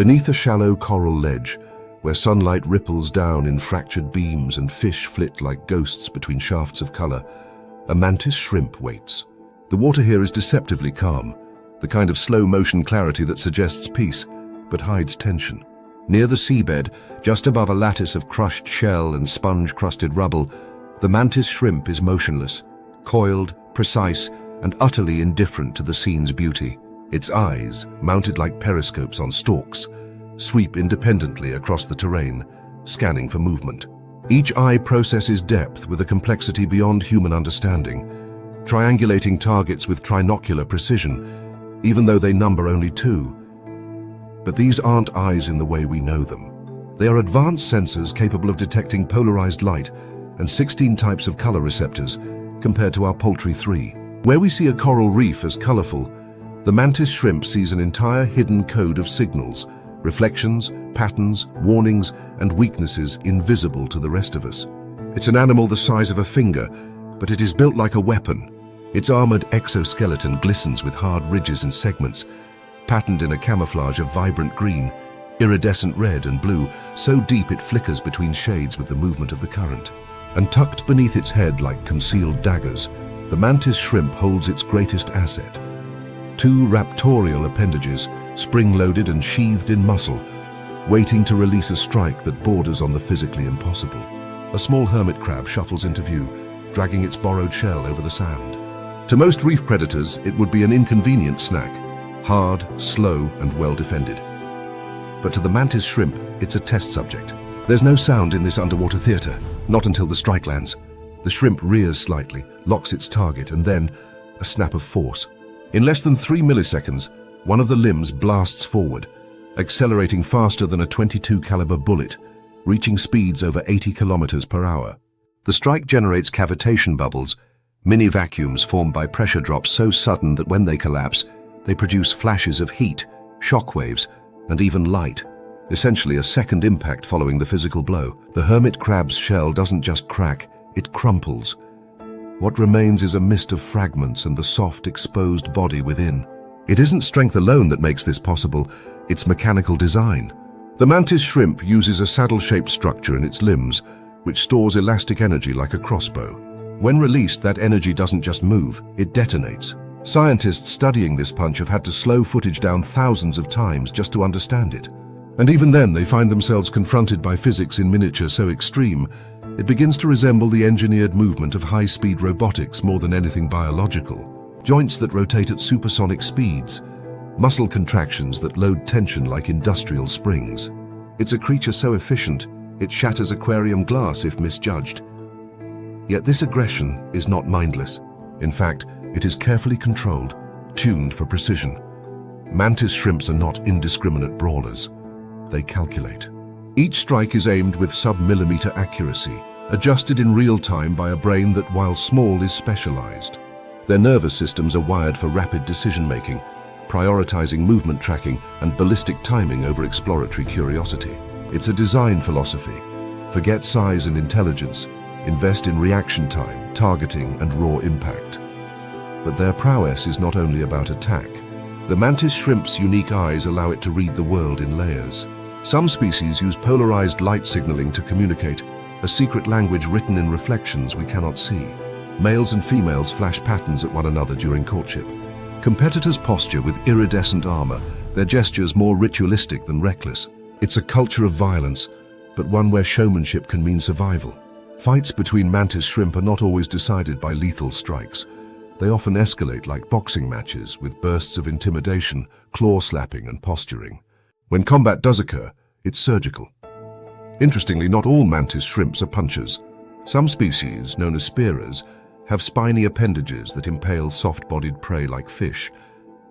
Beneath a shallow coral ledge, where sunlight ripples down in fractured beams and fish flit like ghosts between shafts of color, a mantis shrimp waits. The water here is deceptively calm, the kind of slow-motion clarity that suggests peace, but hides tension. Near the seabed, just above a lattice of crushed shell and sponge-crusted rubble, the mantis shrimp is motionless, coiled, precise, and utterly indifferent to the scene's beauty. Its eyes, mounted like periscopes on stalks, sweep independently across the terrain, scanning for movement. Each eye processes depth with a complexity beyond human understanding, triangulating targets with trinocular precision, even though they number only 2. But these aren't eyes in the way we know them. They are advanced sensors capable of detecting polarized light and 16 types of color receptors, compared to our paltry 3. Where we see a coral reef as colorful, the mantis shrimp sees an entire hidden code of signals, reflections, patterns, warnings, and weaknesses invisible to the rest of us. It's an animal the size of a finger, but it is built like a weapon. Its armored exoskeleton glistens with hard ridges and segments, patterned in a camouflage of vibrant green, iridescent red and blue, so deep it flickers between shades with the movement of the current. And tucked beneath its head like concealed daggers, the mantis shrimp holds its greatest asset. 2 raptorial appendages, spring-loaded and sheathed in muscle, waiting to release a strike that borders on the physically impossible. A small hermit crab shuffles into view, dragging its borrowed shell over the sand. To most reef predators, it would be an inconvenient snack, hard, slow, and well-defended. But to the mantis shrimp, it's a test subject. There's no sound in this underwater theater, not until the strike lands. The shrimp rears slightly, locks its target, and then a snap of force. In less than 3 milliseconds, one of the limbs blasts forward, accelerating faster than a .22 caliber bullet, reaching speeds over 80 kilometers per hour. The strike generates cavitation bubbles, mini vacuums formed by pressure drops so sudden that when they collapse, they produce flashes of heat, shock waves, and even light, essentially a second impact following the physical blow. The hermit crab's shell doesn't just crack, it crumples. What remains is a mist of fragments and the soft, exposed body within. It isn't strength alone that makes this possible, it's mechanical design. The mantis shrimp uses a saddle-shaped structure in its limbs, which stores elastic energy like a crossbow. When released, that energy doesn't just move, it detonates. Scientists studying this punch have had to slow footage down thousands of times just to understand it. And even then, they find themselves confronted by physics in miniature so extreme, it begins to resemble the engineered movement of high-speed robotics more than anything biological. Joints that rotate at supersonic speeds, muscle contractions that load tension like industrial springs. It's a creature so efficient, it shatters aquarium glass if misjudged. Yet this aggression is not mindless. In fact, it is carefully controlled, tuned for precision. Mantis shrimps are not indiscriminate brawlers. They calculate. Each strike is aimed with sub-millimeter accuracy, adjusted in real time by a brain that, while small, is specialized. Their nervous systems are wired for rapid decision-making, prioritizing movement tracking and ballistic timing over exploratory curiosity. It's a design philosophy. Forget size and intelligence, invest in reaction time, targeting, and raw impact. But their prowess is not only about attack. The mantis shrimp's unique eyes allow it to read the world in layers. Some species use polarized light signaling to communicate, a secret language written in reflections we cannot see. Males and females flash patterns at one another during courtship. Competitors posture with iridescent armor, their gestures more ritualistic than reckless. It's a culture of violence, but one where showmanship can mean survival. Fights between mantis shrimp are not always decided by lethal strikes. They often escalate like boxing matches, with bursts of intimidation, claw slapping, and posturing. When combat does occur, it's surgical. Interestingly, not all mantis shrimps are punchers. Some species, known as spearers, have spiny appendages that impale soft-bodied prey like fish.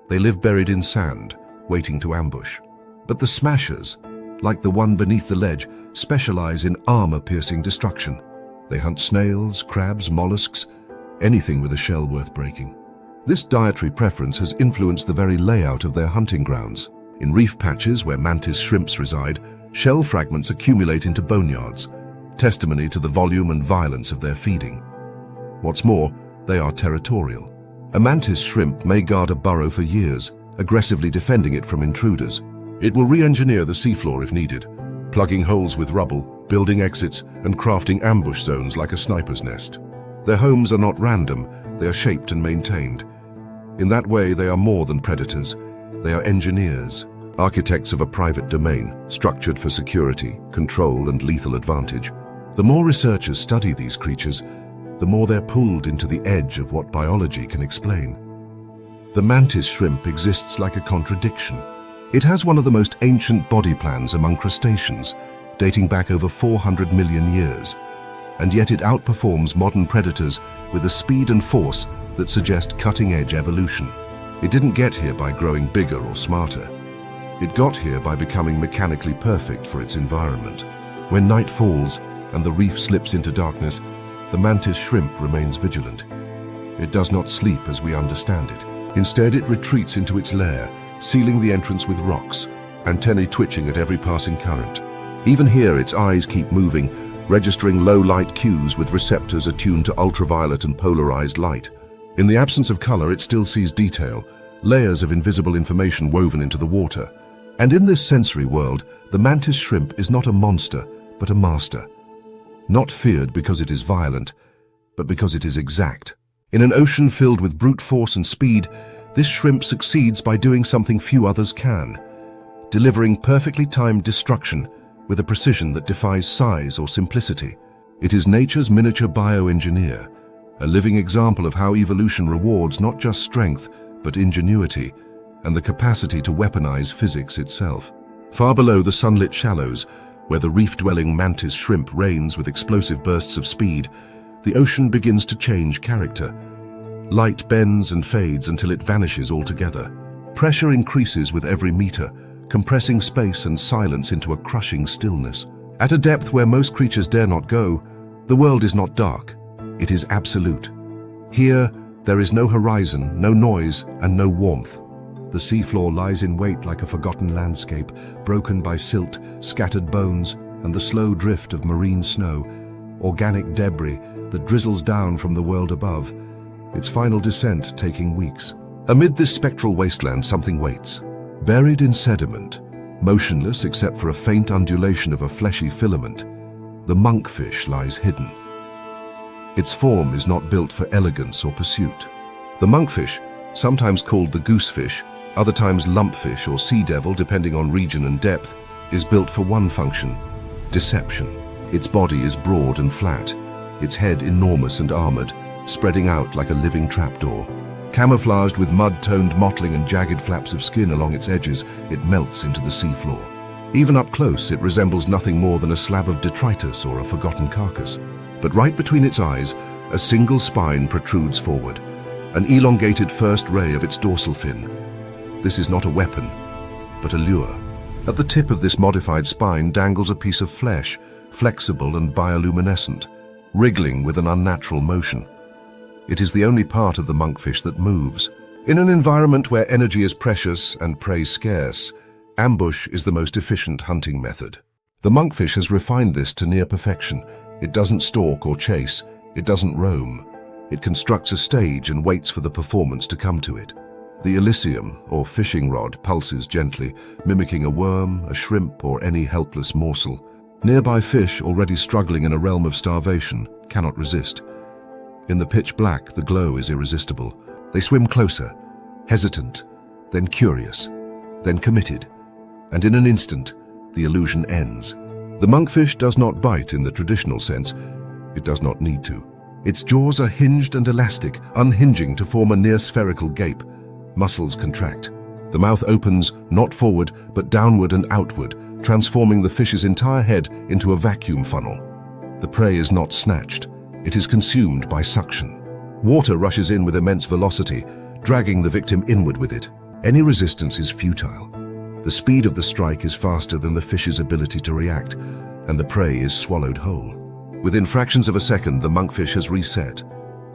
They live buried in sand, waiting to ambush. But the smashers, like the one beneath the ledge, specialize in armor-piercing destruction. They hunt snails, crabs, mollusks, anything with a shell worth breaking. This dietary preference has influenced the very layout of their hunting grounds. In reef patches where mantis shrimps reside, shell fragments accumulate into boneyards, testimony to the volume and violence of their feeding. What's more, they are territorial. A mantis shrimp may guard a burrow for years, aggressively defending it from intruders. It will re-engineer the seafloor if needed, plugging holes with rubble, building exits, and crafting ambush zones like a sniper's nest. Their homes are not random, they are shaped and maintained. In that way, they are more than predators. They are engineers, architects of a private domain, structured for security, control, and lethal advantage. The more researchers study these creatures, the more they're pulled into the edge of what biology can explain. The mantis shrimp exists like a contradiction. It has one of the most ancient body plans among crustaceans, dating back over 400 million years, and yet it outperforms modern predators with a speed and force that suggest cutting-edge evolution. It didn't get here by growing bigger or smarter. It got here by becoming mechanically perfect for its environment. When night falls and the reef slips into darkness, the mantis shrimp remains vigilant. It does not sleep as we understand it. Instead, it retreats into its lair, sealing the entrance with rocks, antennae twitching at every passing current. Even here, its eyes keep moving, registering low-light cues with receptors attuned to ultraviolet and polarized light. In the absence of color, it still sees detail, layers of invisible information woven into the water. And in this sensory world, the mantis shrimp is not a monster, but a master. Not feared because it is violent, but because it is exact. In an ocean filled with brute force and speed, this shrimp succeeds by doing something few others can, delivering perfectly timed destruction with a precision that defies size or simplicity. It is nature's miniature bioengineer, a living example of how evolution rewards not just strength, but ingenuity and the capacity to weaponize physics itself. Far below the sunlit shallows, where the reef-dwelling mantis shrimp reigns with explosive bursts of speed, the ocean begins to change character. Light bends and fades until it vanishes altogether. Pressure increases with every meter, compressing space and silence into a crushing stillness. At a depth where most creatures dare not go, the world is not dark. It is absolute. Here, there is no horizon, no noise, and no warmth. The seafloor lies in wait like a forgotten landscape, broken by silt, scattered bones, and the slow drift of marine snow, organic debris that drizzles down from the world above, its final descent taking weeks. Amid this spectral wasteland, something waits. Buried in sediment, motionless except for a faint undulation of a fleshy filament, the monkfish lies hidden. Its form is not built for elegance or pursuit. The monkfish, sometimes called the goosefish, other times lumpfish or sea devil depending on region and depth, is built for one function: deception. Its body is broad and flat, its head enormous and armored, spreading out like a living trapdoor. Camouflaged with mud-toned mottling and jagged flaps of skin along its edges, it melts into the seafloor. Even up close, it resembles nothing more than a slab of detritus or a forgotten carcass. But right between its eyes, a single spine protrudes forward, an elongated first ray of its dorsal fin. This is not a weapon, but a lure. At the tip of this modified spine dangles a piece of flesh, flexible and bioluminescent, wriggling with an unnatural motion. It is the only part of the monkfish that moves. In an environment where energy is precious and prey scarce, ambush is the most efficient hunting method. The monkfish has refined this to near perfection. It doesn't stalk or chase, it doesn't roam. It constructs a stage and waits for the performance to come to it. The Elysium, or fishing rod, pulses gently, mimicking a worm, a shrimp, or any helpless morsel. Nearby fish, already struggling in a realm of starvation, cannot resist. In the pitch black, the glow is irresistible. They swim closer, hesitant, then curious, then committed, and in an instant, the illusion ends. The monkfish does not bite in the traditional sense. It does not need to. Its jaws are hinged and elastic, unhinging to form a near-spherical gape. Muscles contract. The mouth opens, not forward, but downward and outward, transforming the fish's entire head into a vacuum funnel. The prey is not snatched. It is consumed by suction. Water rushes in with immense velocity, dragging the victim inward with it. Any resistance is futile. The speed of the strike is faster than the fish's ability to react, and the prey is swallowed whole. Within fractions of a second, the monkfish has reset.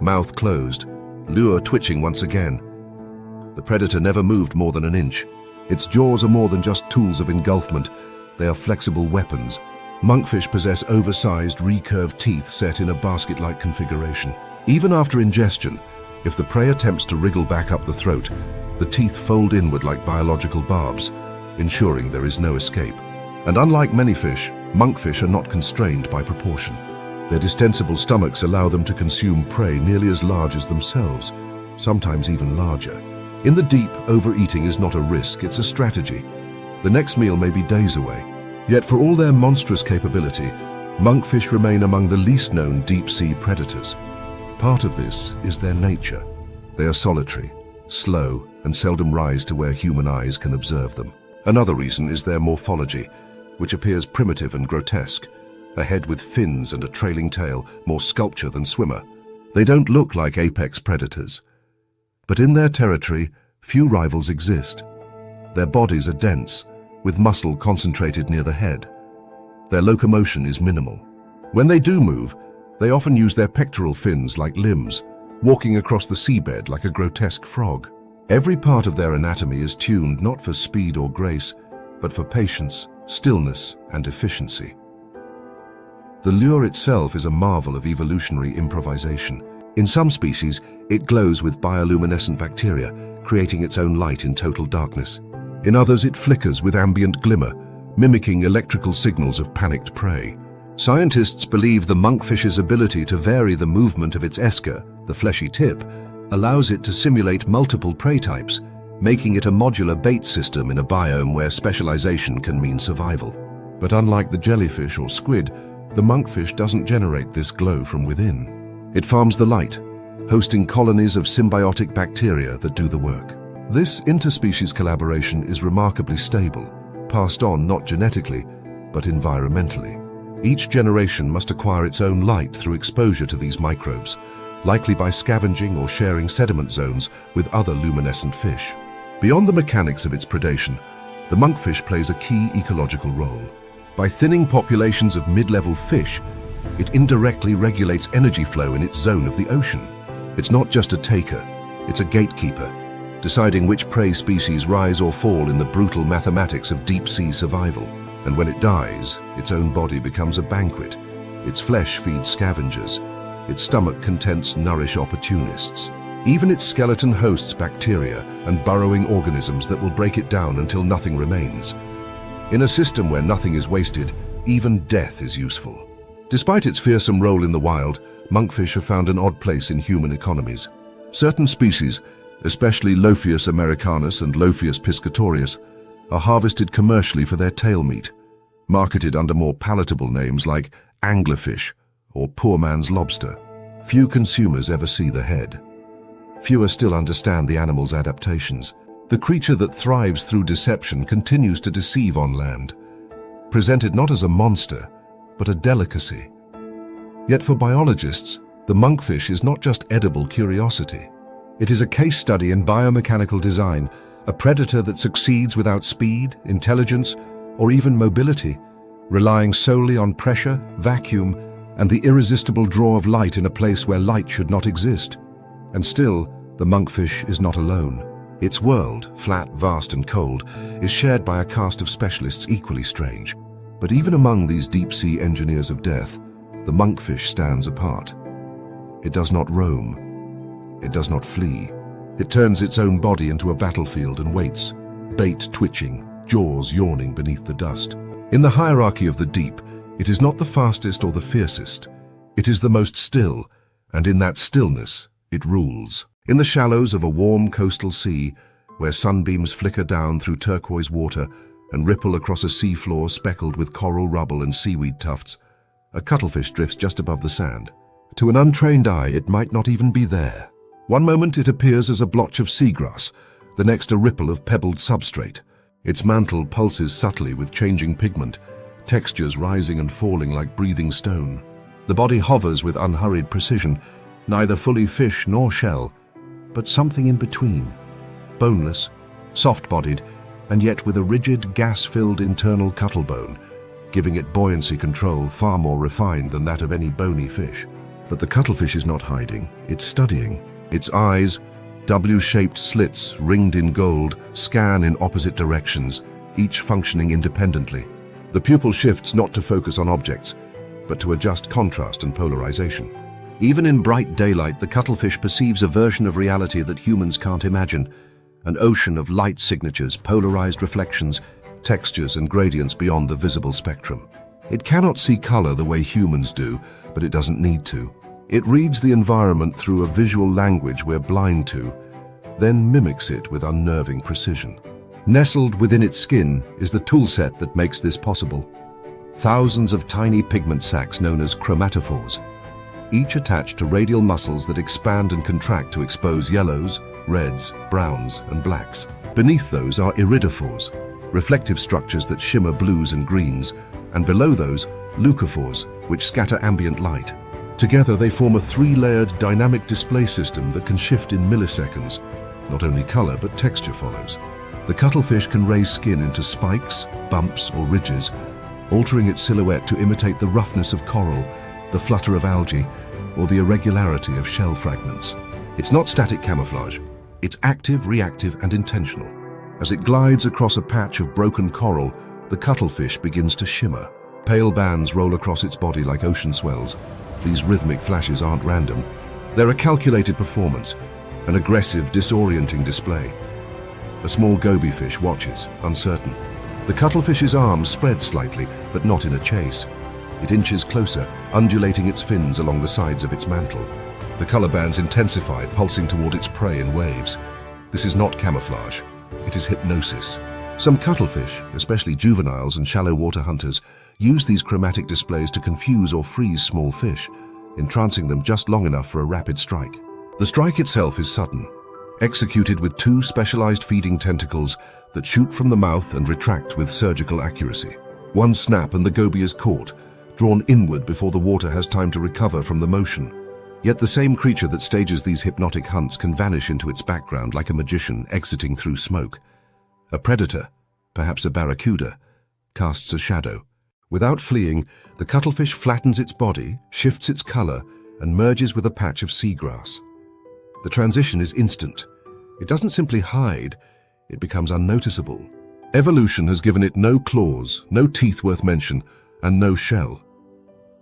Mouth closed, lure twitching once again. The predator never moved more than an inch. Its jaws are more than just tools of engulfment. They are flexible weapons. Monkfish possess oversized, recurved teeth set in a basket-like configuration. Even after ingestion, if the prey attempts to wriggle back up the throat, the teeth fold inward like biological barbs. ensuring there is no escape. And unlike many fish, monkfish are not constrained by proportion. Their distensible stomachs allow them to consume prey nearly as large as themselves, sometimes even larger. In the deep, overeating is not a risk, it's a strategy. The next meal may be days away. Yet for all their monstrous capability, monkfish remain among the least known deep-sea predators. Part of this is their nature. They are solitary, slow, and seldom rise to where human eyes can observe them. Another reason is their morphology, which appears primitive and grotesque. A head with fins and a trailing tail, more sculpture than swimmer. They don't look like apex predators. But in their territory, few rivals exist. Their bodies are dense, with muscle concentrated near the head. Their locomotion is minimal. When they do move, they often use their pectoral fins like limbs, walking across the seabed like a grotesque frog. Every part of their anatomy is tuned not for speed or grace, but for patience, stillness, and efficiency. The lure itself is a marvel of evolutionary improvisation. In some species, it glows with bioluminescent bacteria, creating its own light in total darkness. In others, it flickers with ambient glimmer, mimicking electrical signals of panicked prey. Scientists believe the monkfish's ability to vary the movement of its esker, the fleshy tip, allows it to simulate multiple prey types, making it a modular bait system in a biome where specialization can mean survival. But unlike the jellyfish or squid, the monkfish doesn't generate this glow from within. It farms the light, hosting colonies of symbiotic bacteria that do the work. This interspecies collaboration is remarkably stable, passed on not genetically, but environmentally. Each generation must acquire its own light through exposure to these microbes, likely by scavenging or sharing sediment zones with other luminescent fish. Beyond the mechanics of its predation, the monkfish plays a key ecological role. By thinning populations of mid-level fish, it indirectly regulates energy flow in its zone of the ocean. It's not just a taker, it's a gatekeeper, deciding which prey species rise or fall in the brutal mathematics of deep-sea survival. And when it dies, its own body becomes a banquet. Its flesh feeds scavengers. Its stomach contents nourish opportunists. Even its skeleton hosts bacteria and burrowing organisms that will break it down until nothing remains. In a system where nothing is wasted, even death is useful. Despite its fearsome role in the wild, monkfish have found an odd place in human economies. Certain species, especially Lophius americanus and Lophius piscatorius, are harvested commercially for their tail meat, marketed under more palatable names like anglerfish or poor man's lobster. Few consumers ever see the head. Fewer still understand the animal's adaptations. The creature that thrives through deception continues to deceive on land, presented not as a monster, but a delicacy. Yet for biologists, the monkfish is not just edible curiosity. It is a case study in biomechanical design, a predator that succeeds without speed, intelligence, or even mobility, relying solely on pressure, vacuum, and the irresistible draw of light in a place where light should not exist. And still, the monkfish is not alone. Its world, flat, vast, and cold, is shared by a cast of specialists equally strange. But even among these deep-sea engineers of death, the monkfish stands apart. It does not roam. It does not flee. It turns its own body into a battlefield and waits, bait twitching, jaws yawning beneath the dust. In the hierarchy of the deep, it is not the fastest or the fiercest. It is the most still, and in that stillness, it rules. In the shallows of a warm coastal sea, where sunbeams flicker down through turquoise water and ripple across a seafloor speckled with coral rubble and seaweed tufts, a cuttlefish drifts just above the sand. To an untrained eye, it might not even be there. One moment it appears as a blotch of seagrass, the next a ripple of pebbled substrate. Its mantle pulses subtly with changing pigment, textures rising and falling like breathing stone. The body hovers with unhurried precision, neither fully fish nor shell, but something in between. Boneless, soft-bodied, and yet with a rigid, gas-filled internal cuttlebone, giving it buoyancy control far more refined than that of any bony fish. But the cuttlefish is not hiding, it's studying. Its eyes, W-shaped slits ringed in gold, scan in opposite directions, each functioning independently. The pupil shifts not to focus on objects, but to adjust contrast and polarization. Even in bright daylight, the cuttlefish perceives a version of reality that humans can't imagine, an ocean of light signatures, polarized reflections, textures and gradients beyond the visible spectrum. It cannot see color the way humans do, but it doesn't need to. It reads the environment through a visual language we're blind to, then mimics it with unnerving precision. Nestled within its skin is the toolset that makes this possible. Thousands of tiny pigment sacs known as chromatophores, each attached to radial muscles that expand and contract to expose yellows, reds, browns, and blacks. Beneath those are iridophores, reflective structures that shimmer blues and greens, and below those, leucophores, which scatter ambient light. Together they form a three-layered dynamic display system that can shift in milliseconds. Not only color, but texture follows. The cuttlefish can raise skin into spikes, bumps, or ridges, altering its silhouette to imitate the roughness of coral, the flutter of algae, or the irregularity of shell fragments. It's not static camouflage. It's active, reactive, and intentional. As it glides across a patch of broken coral, the cuttlefish begins to shimmer. Pale bands roll across its body like ocean swells. These rhythmic flashes aren't random. They're a calculated performance, an aggressive, disorienting display. A small goby fish watches, uncertain. The cuttlefish's arms spread slightly, but not in a chase. It inches closer, undulating its fins along the sides of its mantle. The color bands intensify, pulsing toward its prey in waves. This is not camouflage. It is hypnosis. Some cuttlefish, especially juveniles and shallow water hunters, use these chromatic displays to confuse or freeze small fish, entrancing them just long enough for a rapid strike. The strike itself is sudden, executed with two specialized feeding tentacles that shoot from the mouth and retract with surgical accuracy. One snap and the goby is caught, drawn inward before the water has time to recover from the motion. Yet the same creature that stages these hypnotic hunts can vanish into its background like a magician exiting through smoke. A predator, perhaps a barracuda, casts a shadow. Without fleeing, the cuttlefish flattens its body, shifts its color, and merges with a patch of seagrass. The transition is instant. It doesn't simply hide, it becomes unnoticeable. Evolution has given it no claws, no teeth worth mention, and no shell.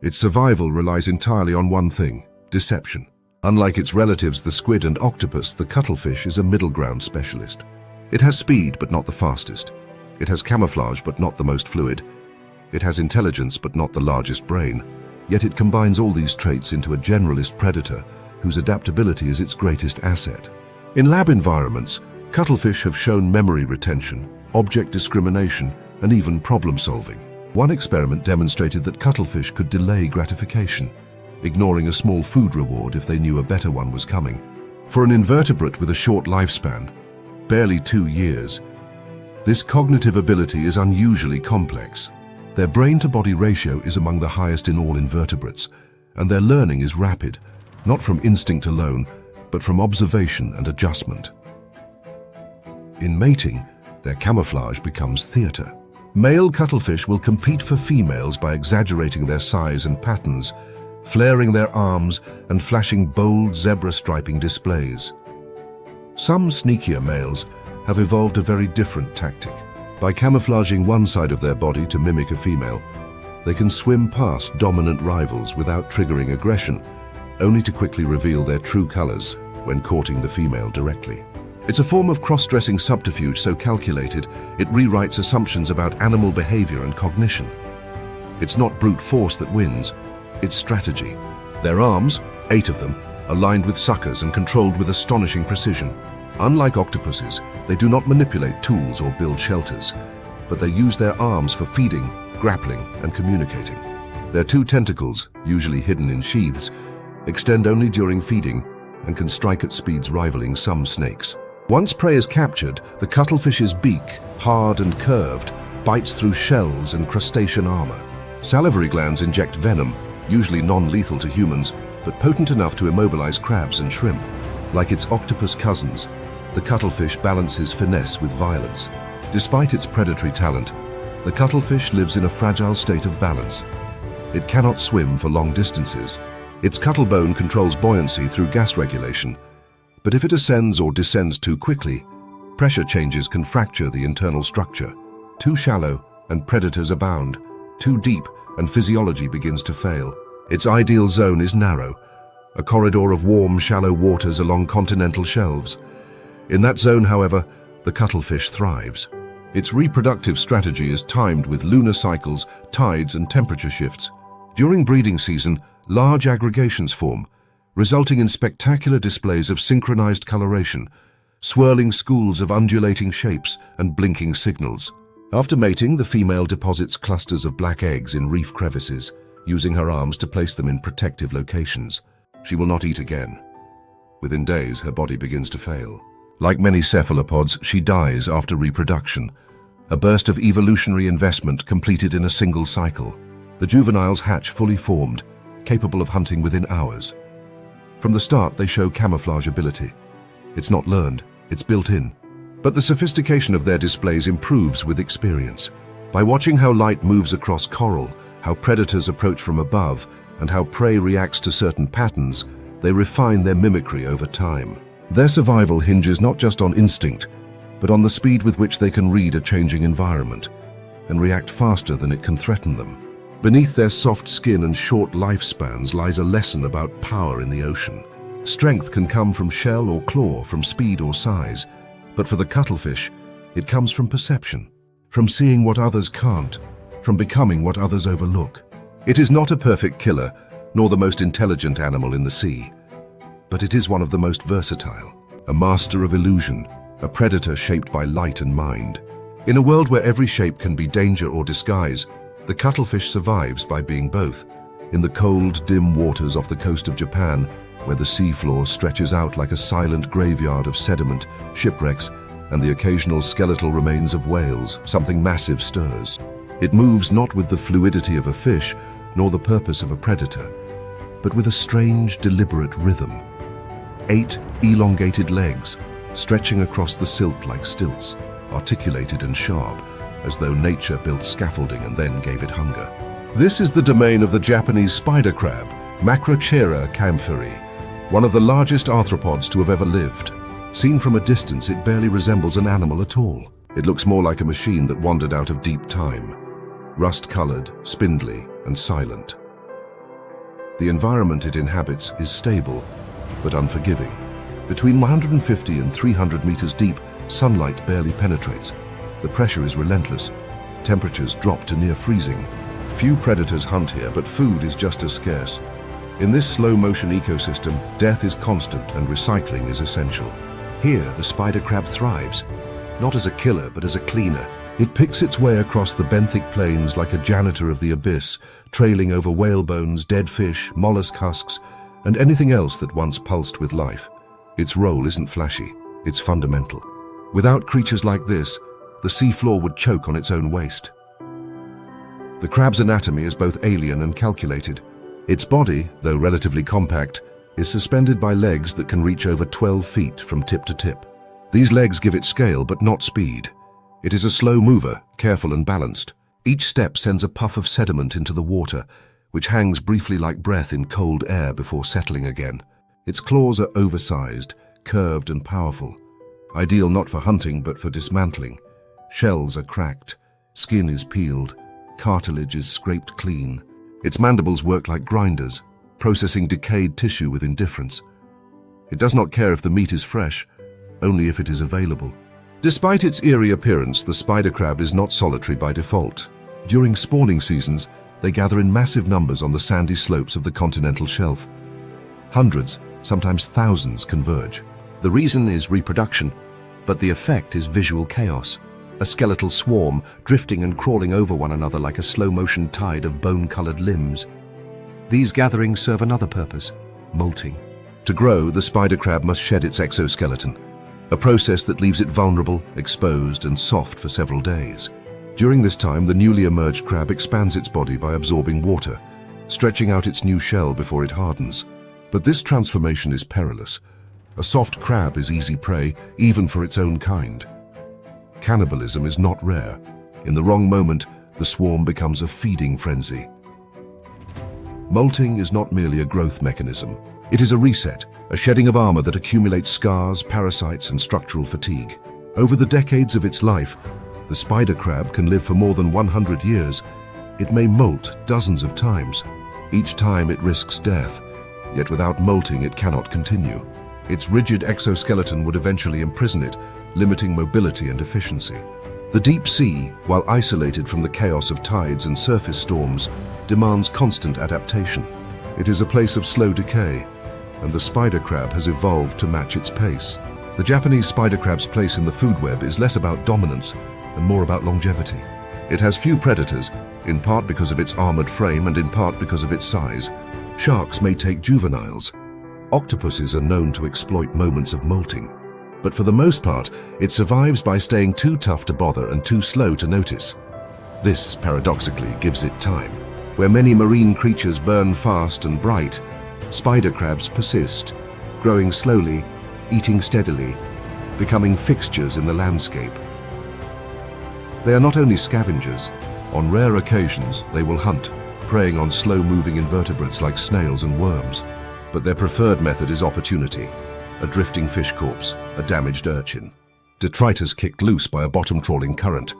Its survival relies entirely on one thing: deception. Unlike its relatives, the squid and octopus, the cuttlefish is a middle ground specialist. It has speed, but not the fastest. It has camouflage, but not the most fluid. It has intelligence, but not the largest brain. Yet it combines all these traits into a generalist predator whose adaptability is its greatest asset. In lab environments, cuttlefish have shown memory retention, object discrimination, and even problem solving. One experiment demonstrated that cuttlefish could delay gratification, ignoring a small food reward if they knew a better one was coming. For an invertebrate with a short lifespan, barely 2 years, this cognitive ability is unusually complex. Their brain-to-body ratio is among the highest in all invertebrates, and their learning is rapid, not from instinct alone, but from observation and adjustment. In mating, their camouflage becomes theater. Male cuttlefish will compete for females by exaggerating their size and patterns, flaring their arms and flashing bold zebra-striping displays. Some sneakier males have evolved a very different tactic. By camouflaging one side of their body to mimic a female, they can swim past dominant rivals without triggering aggression, only to quickly reveal their true colors when courting the female directly. It's a form of cross-dressing subterfuge so calculated it rewrites assumptions about animal behavior and cognition. It's not brute force that wins, it's strategy. Their arms, 8 of them, are lined with suckers and controlled with astonishing precision. Unlike octopuses, they do not manipulate tools or build shelters, but they use their arms for feeding, grappling, and communicating. Their 2 tentacles, usually hidden in sheaths, extend only during feeding and can strike at speeds rivaling some snakes. Once prey is captured, the cuttlefish's beak, hard and curved, bites through shells and crustacean armor. Salivary glands inject venom, usually non-lethal to humans, but potent enough to immobilize crabs and shrimp. Like its octopus cousins, the cuttlefish balances finesse with violence. Despite its predatory talent, the cuttlefish lives in a fragile state of balance. It cannot swim for long distances. Its cuttlebone controls buoyancy through gas regulation, but if it ascends or descends too quickly, pressure changes can fracture the internal structure. Too shallow, and predators abound. Too deep, and physiology begins to fail. Its ideal zone is narrow, a corridor of warm, shallow waters along continental shelves. In that zone, however, the cuttlefish thrives. Its reproductive strategy is timed with lunar cycles, tides, and temperature shifts. During breeding season, large aggregations form, resulting in spectacular displays of synchronized coloration, swirling schools of undulating shapes and blinking signals. After mating, the female deposits clusters of black eggs in reef crevices, using her arms to place them in protective locations. She will not eat again. Within days, her body begins to fail. Like many cephalopods, she dies after reproduction, a burst of evolutionary investment completed in a single cycle. The juveniles hatch fully formed, capable of hunting within hours. From the start, they show camouflage ability. It's not learned, it's built in. But the sophistication of their displays improves with experience. By watching how light moves across coral, how predators approach from above, and how prey reacts to certain patterns, they refine their mimicry over time. Their survival hinges not just on instinct, but on the speed with which they can read a changing environment and react faster than it can threaten them. Beneath their soft skin and short lifespans lies a lesson about power in the ocean. Strength can come from shell or claw, from speed or size, but for the cuttlefish, it comes from perception, from seeing what others can't, from becoming what others overlook. It is not a perfect killer, nor the most intelligent animal in the sea, but it is one of the most versatile, a master of illusion, a predator shaped by light and mind. In a world where every shape can be danger or disguise, the cuttlefish survives by being both. In the cold, dim waters off the coast of Japan, where the seafloor stretches out like a silent graveyard of sediment, shipwrecks, and the occasional skeletal remains of whales, something massive stirs. It moves not with the fluidity of a fish, nor the purpose of a predator, but with a strange, deliberate rhythm. 8 elongated legs, stretching across the silt like stilts, articulated and sharp, as though nature built scaffolding and then gave it hunger. This is the domain of the Japanese spider crab, Macrochera camphori, one of the largest arthropods to have ever lived. Seen from a distance, it barely resembles an animal at all. It looks more like a machine that wandered out of deep time, rust-colored, spindly, and silent. The environment it inhabits is stable, but unforgiving. Between 150 and 300 meters deep, sunlight barely penetrates. The pressure is relentless. Temperatures drop to near freezing. Few predators hunt here, but food is just as scarce. In this slow-motion ecosystem, death is constant and recycling is essential. Here, the spider crab thrives, not as a killer, but as a cleaner. It picks its way across the benthic plains like a janitor of the abyss, trailing over whale bones, dead fish, mollusk husks, and anything else that once pulsed with life. Its role isn't flashy, it's fundamental. Without creatures like this, the seafloor would choke on its own waste. The crab's anatomy is both alien and calculated. Its body, though relatively compact, is suspended by legs that can reach over 12 feet from tip to tip. These legs give it scale but not speed. It is a slow mover, careful and balanced. Each step sends a puff of sediment into the water, which hangs briefly like breath in cold air before settling again. Its claws are oversized, curved and powerful, ideal not for hunting but for dismantling. Shells are cracked, skin is peeled, cartilage is scraped clean. Its mandibles work like grinders, processing decayed tissue with indifference. It does not care if the meat is fresh, only if it is available. Despite its eerie appearance, the spider crab is not solitary by default. During spawning seasons, they gather in massive numbers on the sandy slopes of the continental shelf. Hundreds, sometimes thousands, converge. The reason is reproduction, but the effect is visual chaos. A skeletal swarm, drifting and crawling over one another like a slow-motion tide of bone-colored limbs. These gatherings serve another purpose: molting. To grow, the spider crab must shed its exoskeleton, a process that leaves it vulnerable, exposed, and soft for several days. During this time, the newly emerged crab expands its body by absorbing water, stretching out its new shell before it hardens. But this transformation is perilous. A soft crab is easy prey, even for its own kind. Cannibalism is not rare. In the wrong moment, the swarm becomes a feeding frenzy. Molting is not merely a growth mechanism. It is a reset, a shedding of armor that accumulates scars, parasites, and structural fatigue. Over the decades of its life, the spider crab can live for more than 100 years. It may molt dozens of times. Each time it risks death, yet without molting it cannot continue. Its rigid exoskeleton would eventually imprison it, limiting mobility and efficiency. The deep sea, while isolated from the chaos of tides and surface storms, demands constant adaptation. It is a place of slow decay, and the spider crab has evolved to match its pace. The Japanese spider crab's place in the food web is less about dominance and more about longevity. It has few predators, in part because of its armored frame and in part because of its size. Sharks may take juveniles. Octopuses are known to exploit moments of molting. But for the most part, it survives by staying too tough to bother and too slow to notice. This, paradoxically, gives it time. Where many marine creatures burn fast and bright, spider crabs persist, growing slowly, eating steadily, becoming fixtures in the landscape. They are not only scavengers. On rare occasions, they will hunt, preying on slow-moving invertebrates like snails and worms. But their preferred method is opportunity. A drifting fish corpse, a damaged urchin. Detritus kicked loose by a bottom-trawling current.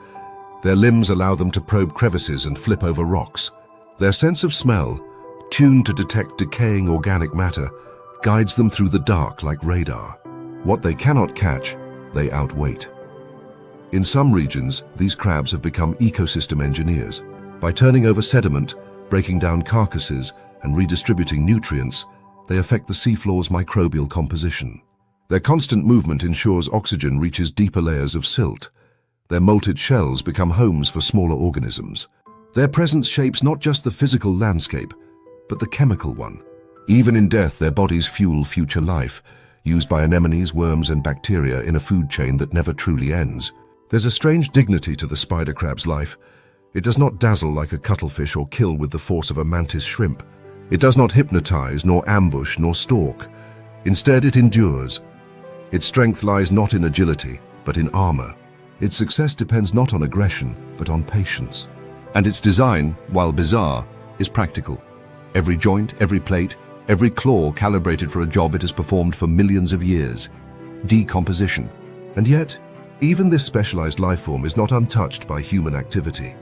Their limbs allow them to probe crevices and flip over rocks. Their sense of smell, tuned to detect decaying organic matter, guides them through the dark like radar. What they cannot catch, they outweight. In some regions, these crabs have become ecosystem engineers. By turning over sediment, breaking down carcasses, and redistributing nutrients, they affect the seafloor's microbial composition. Their constant movement ensures oxygen reaches deeper layers of silt. Their molted shells become homes for smaller organisms. Their presence shapes not just the physical landscape, but the chemical one. Even in death, their bodies fuel future life, used by anemones, worms, and bacteria in a food chain that never truly ends. There's a strange dignity to the spider crab's life. It does not dazzle like a cuttlefish or kill with the force of a mantis shrimp. It does not hypnotize, nor ambush, nor stalk. Instead, it endures. Its strength lies not in agility, but in armor. Its success depends not on aggression, but on patience. And its design, while bizarre, is practical. Every joint, every plate, every claw calibrated for a job it has performed for millions of years. Decomposition. And yet, even this specialized life form is not untouched by human activity.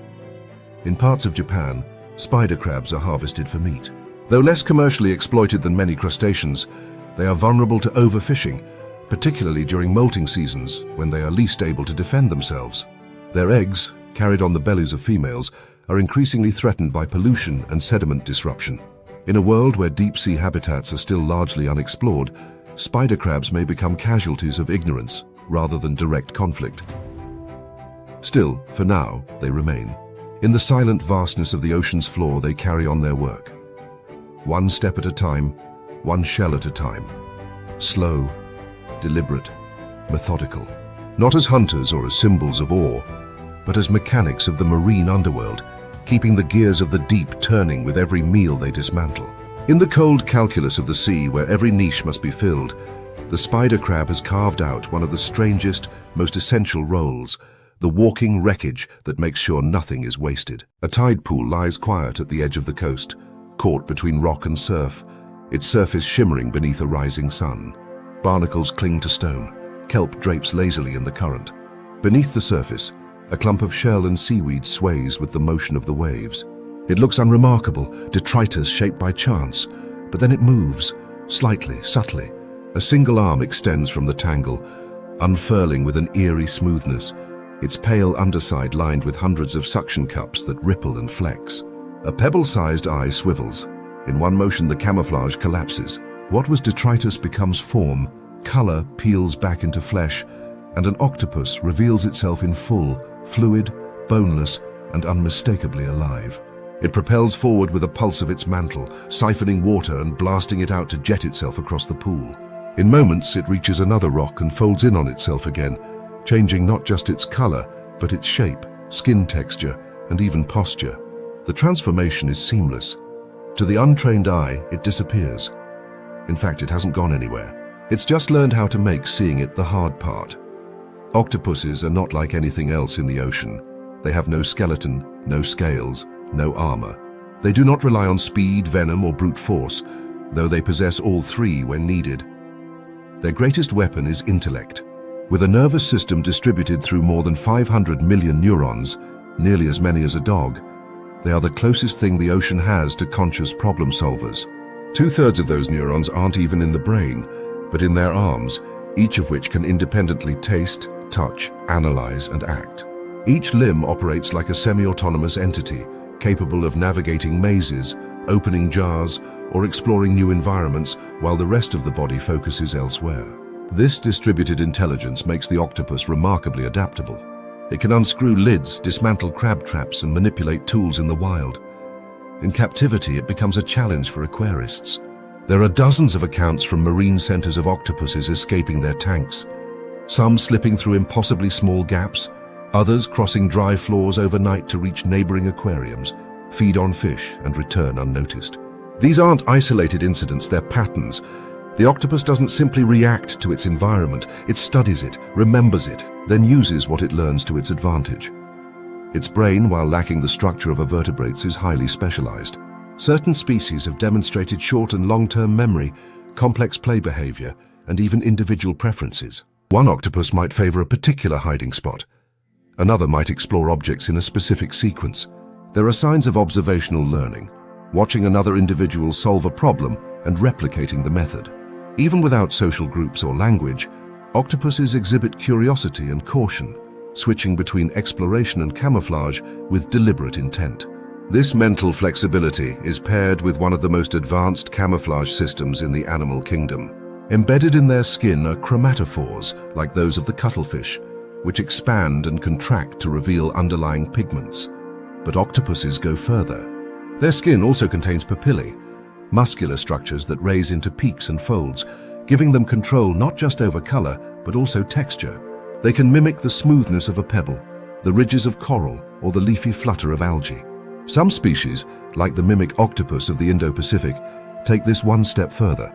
In parts of Japan, spider crabs are harvested for meat. Though less commercially exploited than many crustaceans, they are vulnerable to overfishing, particularly during molting seasons when they are least able to defend themselves. Their eggs, carried on the bellies of females, are increasingly threatened by pollution and sediment disruption. In a world where deep-sea habitats are still largely unexplored, spider crabs may become casualties of ignorance rather than direct conflict. Still, for now, they remain. In the silent vastness of the ocean's floor, they carry on their work. One step at a time, one shell at a time. Slow, deliberate, methodical. Not as hunters or as symbols of awe, but as mechanics of the marine underworld, keeping the gears of the deep turning with every meal they dismantle. In the cold calculus of the sea, where every niche must be filled, the spider crab has carved out one of the strangest, most essential roles, the walking wreckage that makes sure nothing is wasted. A tide pool lies quiet at the edge of the coast, caught between rock and surf, its surface shimmering beneath a rising sun. Barnacles cling to stone, kelp drapes lazily in the current. Beneath the surface, a clump of shell and seaweed sways with the motion of the waves. It looks unremarkable, detritus shaped by chance, but then it moves, slightly, subtly. A single arm extends from the tangle, unfurling with an eerie smoothness, its pale underside lined with hundreds of suction cups that ripple and flex. A pebble-sized eye swivels. In one motion, the camouflage collapses. What was detritus becomes form, color peels back into flesh, and an octopus reveals itself in full, fluid, boneless, and unmistakably alive. It propels forward with a pulse of its mantle, siphoning water and blasting it out to jet itself across the pool. In moments, it reaches another rock and folds in on itself again, changing not just its color, but its shape, skin texture, and even posture. The transformation is seamless. To the untrained eye, it disappears. In fact, it hasn't gone anywhere. It's just learned how to make seeing it the hard part. Octopuses are not like anything else in the ocean. They have no skeleton, no scales, no armor. They do not rely on speed, venom, or brute force, though they possess all three when needed. Their greatest weapon is intellect. With a nervous system distributed through more than 500 million neurons, nearly as many as a dog, they are the closest thing the ocean has to conscious problem solvers. 2/3 of those neurons aren't even in the brain, but in their arms, each of which can independently taste, touch, analyze, and act. Each limb operates like a semi-autonomous entity, capable of navigating mazes, opening jars, or exploring new environments, while the rest of the body focuses elsewhere. This distributed intelligence makes the octopus remarkably adaptable. It can unscrew lids, dismantle crab traps, and manipulate tools in the wild. In captivity, it becomes a challenge for aquarists. There are dozens of accounts from marine centers of octopuses escaping their tanks, some slipping through impossibly small gaps, others crossing dry floors overnight to reach neighboring aquariums, feed on fish, and return unnoticed. These aren't isolated incidents, they're patterns. The octopus doesn't simply react to its environment, it studies it, remembers it, then uses what it learns to its advantage. Its brain, while lacking the structure of a vertebrate's, is highly specialized. Certain species have demonstrated short and long-term memory, complex play behavior, and even individual preferences. One octopus might favor a particular hiding spot. Another might explore objects in a specific sequence. There are signs of observational learning, watching another individual solve a problem and replicating the method. Even without social groups or language, octopuses exhibit curiosity and caution, switching between exploration and camouflage with deliberate intent. This mental flexibility is paired with one of the most advanced camouflage systems in the animal kingdom. Embedded in their skin are chromatophores, like those of the cuttlefish, which expand and contract to reveal underlying pigments. But octopuses go further. Their skin also contains papillae, muscular structures that raise into peaks and folds, giving them control not just over color, but also texture. They can mimic the smoothness of a pebble, the ridges of coral, or the leafy flutter of algae. Some species, like the mimic octopus of the Indo-Pacific, take this one step further,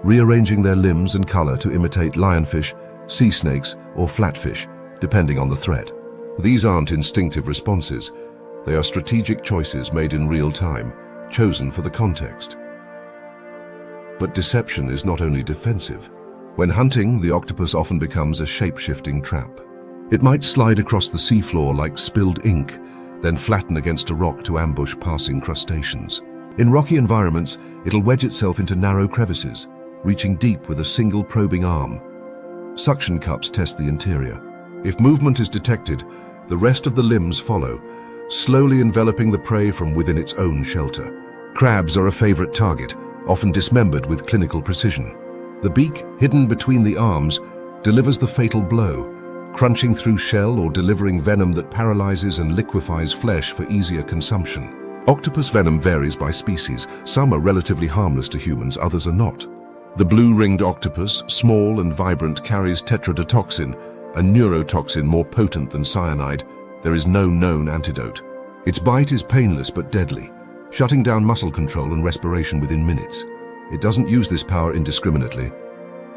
rearranging their limbs and color to imitate lionfish, sea snakes, or flatfish, depending on the threat. These aren't instinctive responses. They are strategic choices made in real time, chosen for the context. But deception is not only defensive. When hunting, the octopus often becomes a shape-shifting trap. It might slide across the seafloor like spilled ink, then flatten against a rock to ambush passing crustaceans. In rocky environments, it'll wedge itself into narrow crevices, reaching deep with a single probing arm. Suction cups test the interior. If movement is detected, the rest of the limbs follow, slowly enveloping the prey from within its own shelter. Crabs are a favorite target, often dismembered with clinical precision. The beak, hidden between the arms, delivers the fatal blow, crunching through shell or delivering venom that paralyzes and liquefies flesh for easier consumption. Octopus venom varies by species. Some are relatively harmless to humans, others are not. The blue-ringed octopus, small and vibrant, carries tetrodotoxin, a neurotoxin more potent than cyanide. There is no known antidote. Its bite is painless but deadly, shutting down muscle control and respiration within minutes. It doesn't use this power indiscriminately.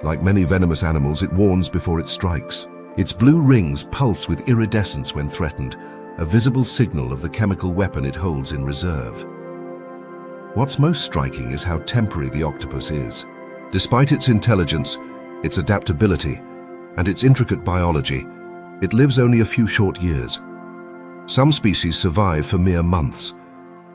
Like many venomous animals, it warns before it strikes. Its blue rings pulse with iridescence when threatened, a visible signal of the chemical weapon it holds in reserve. What's most striking is how temporary the octopus is. Despite its intelligence, its adaptability, and its intricate biology, it lives only a few short years. Some species survive for mere months.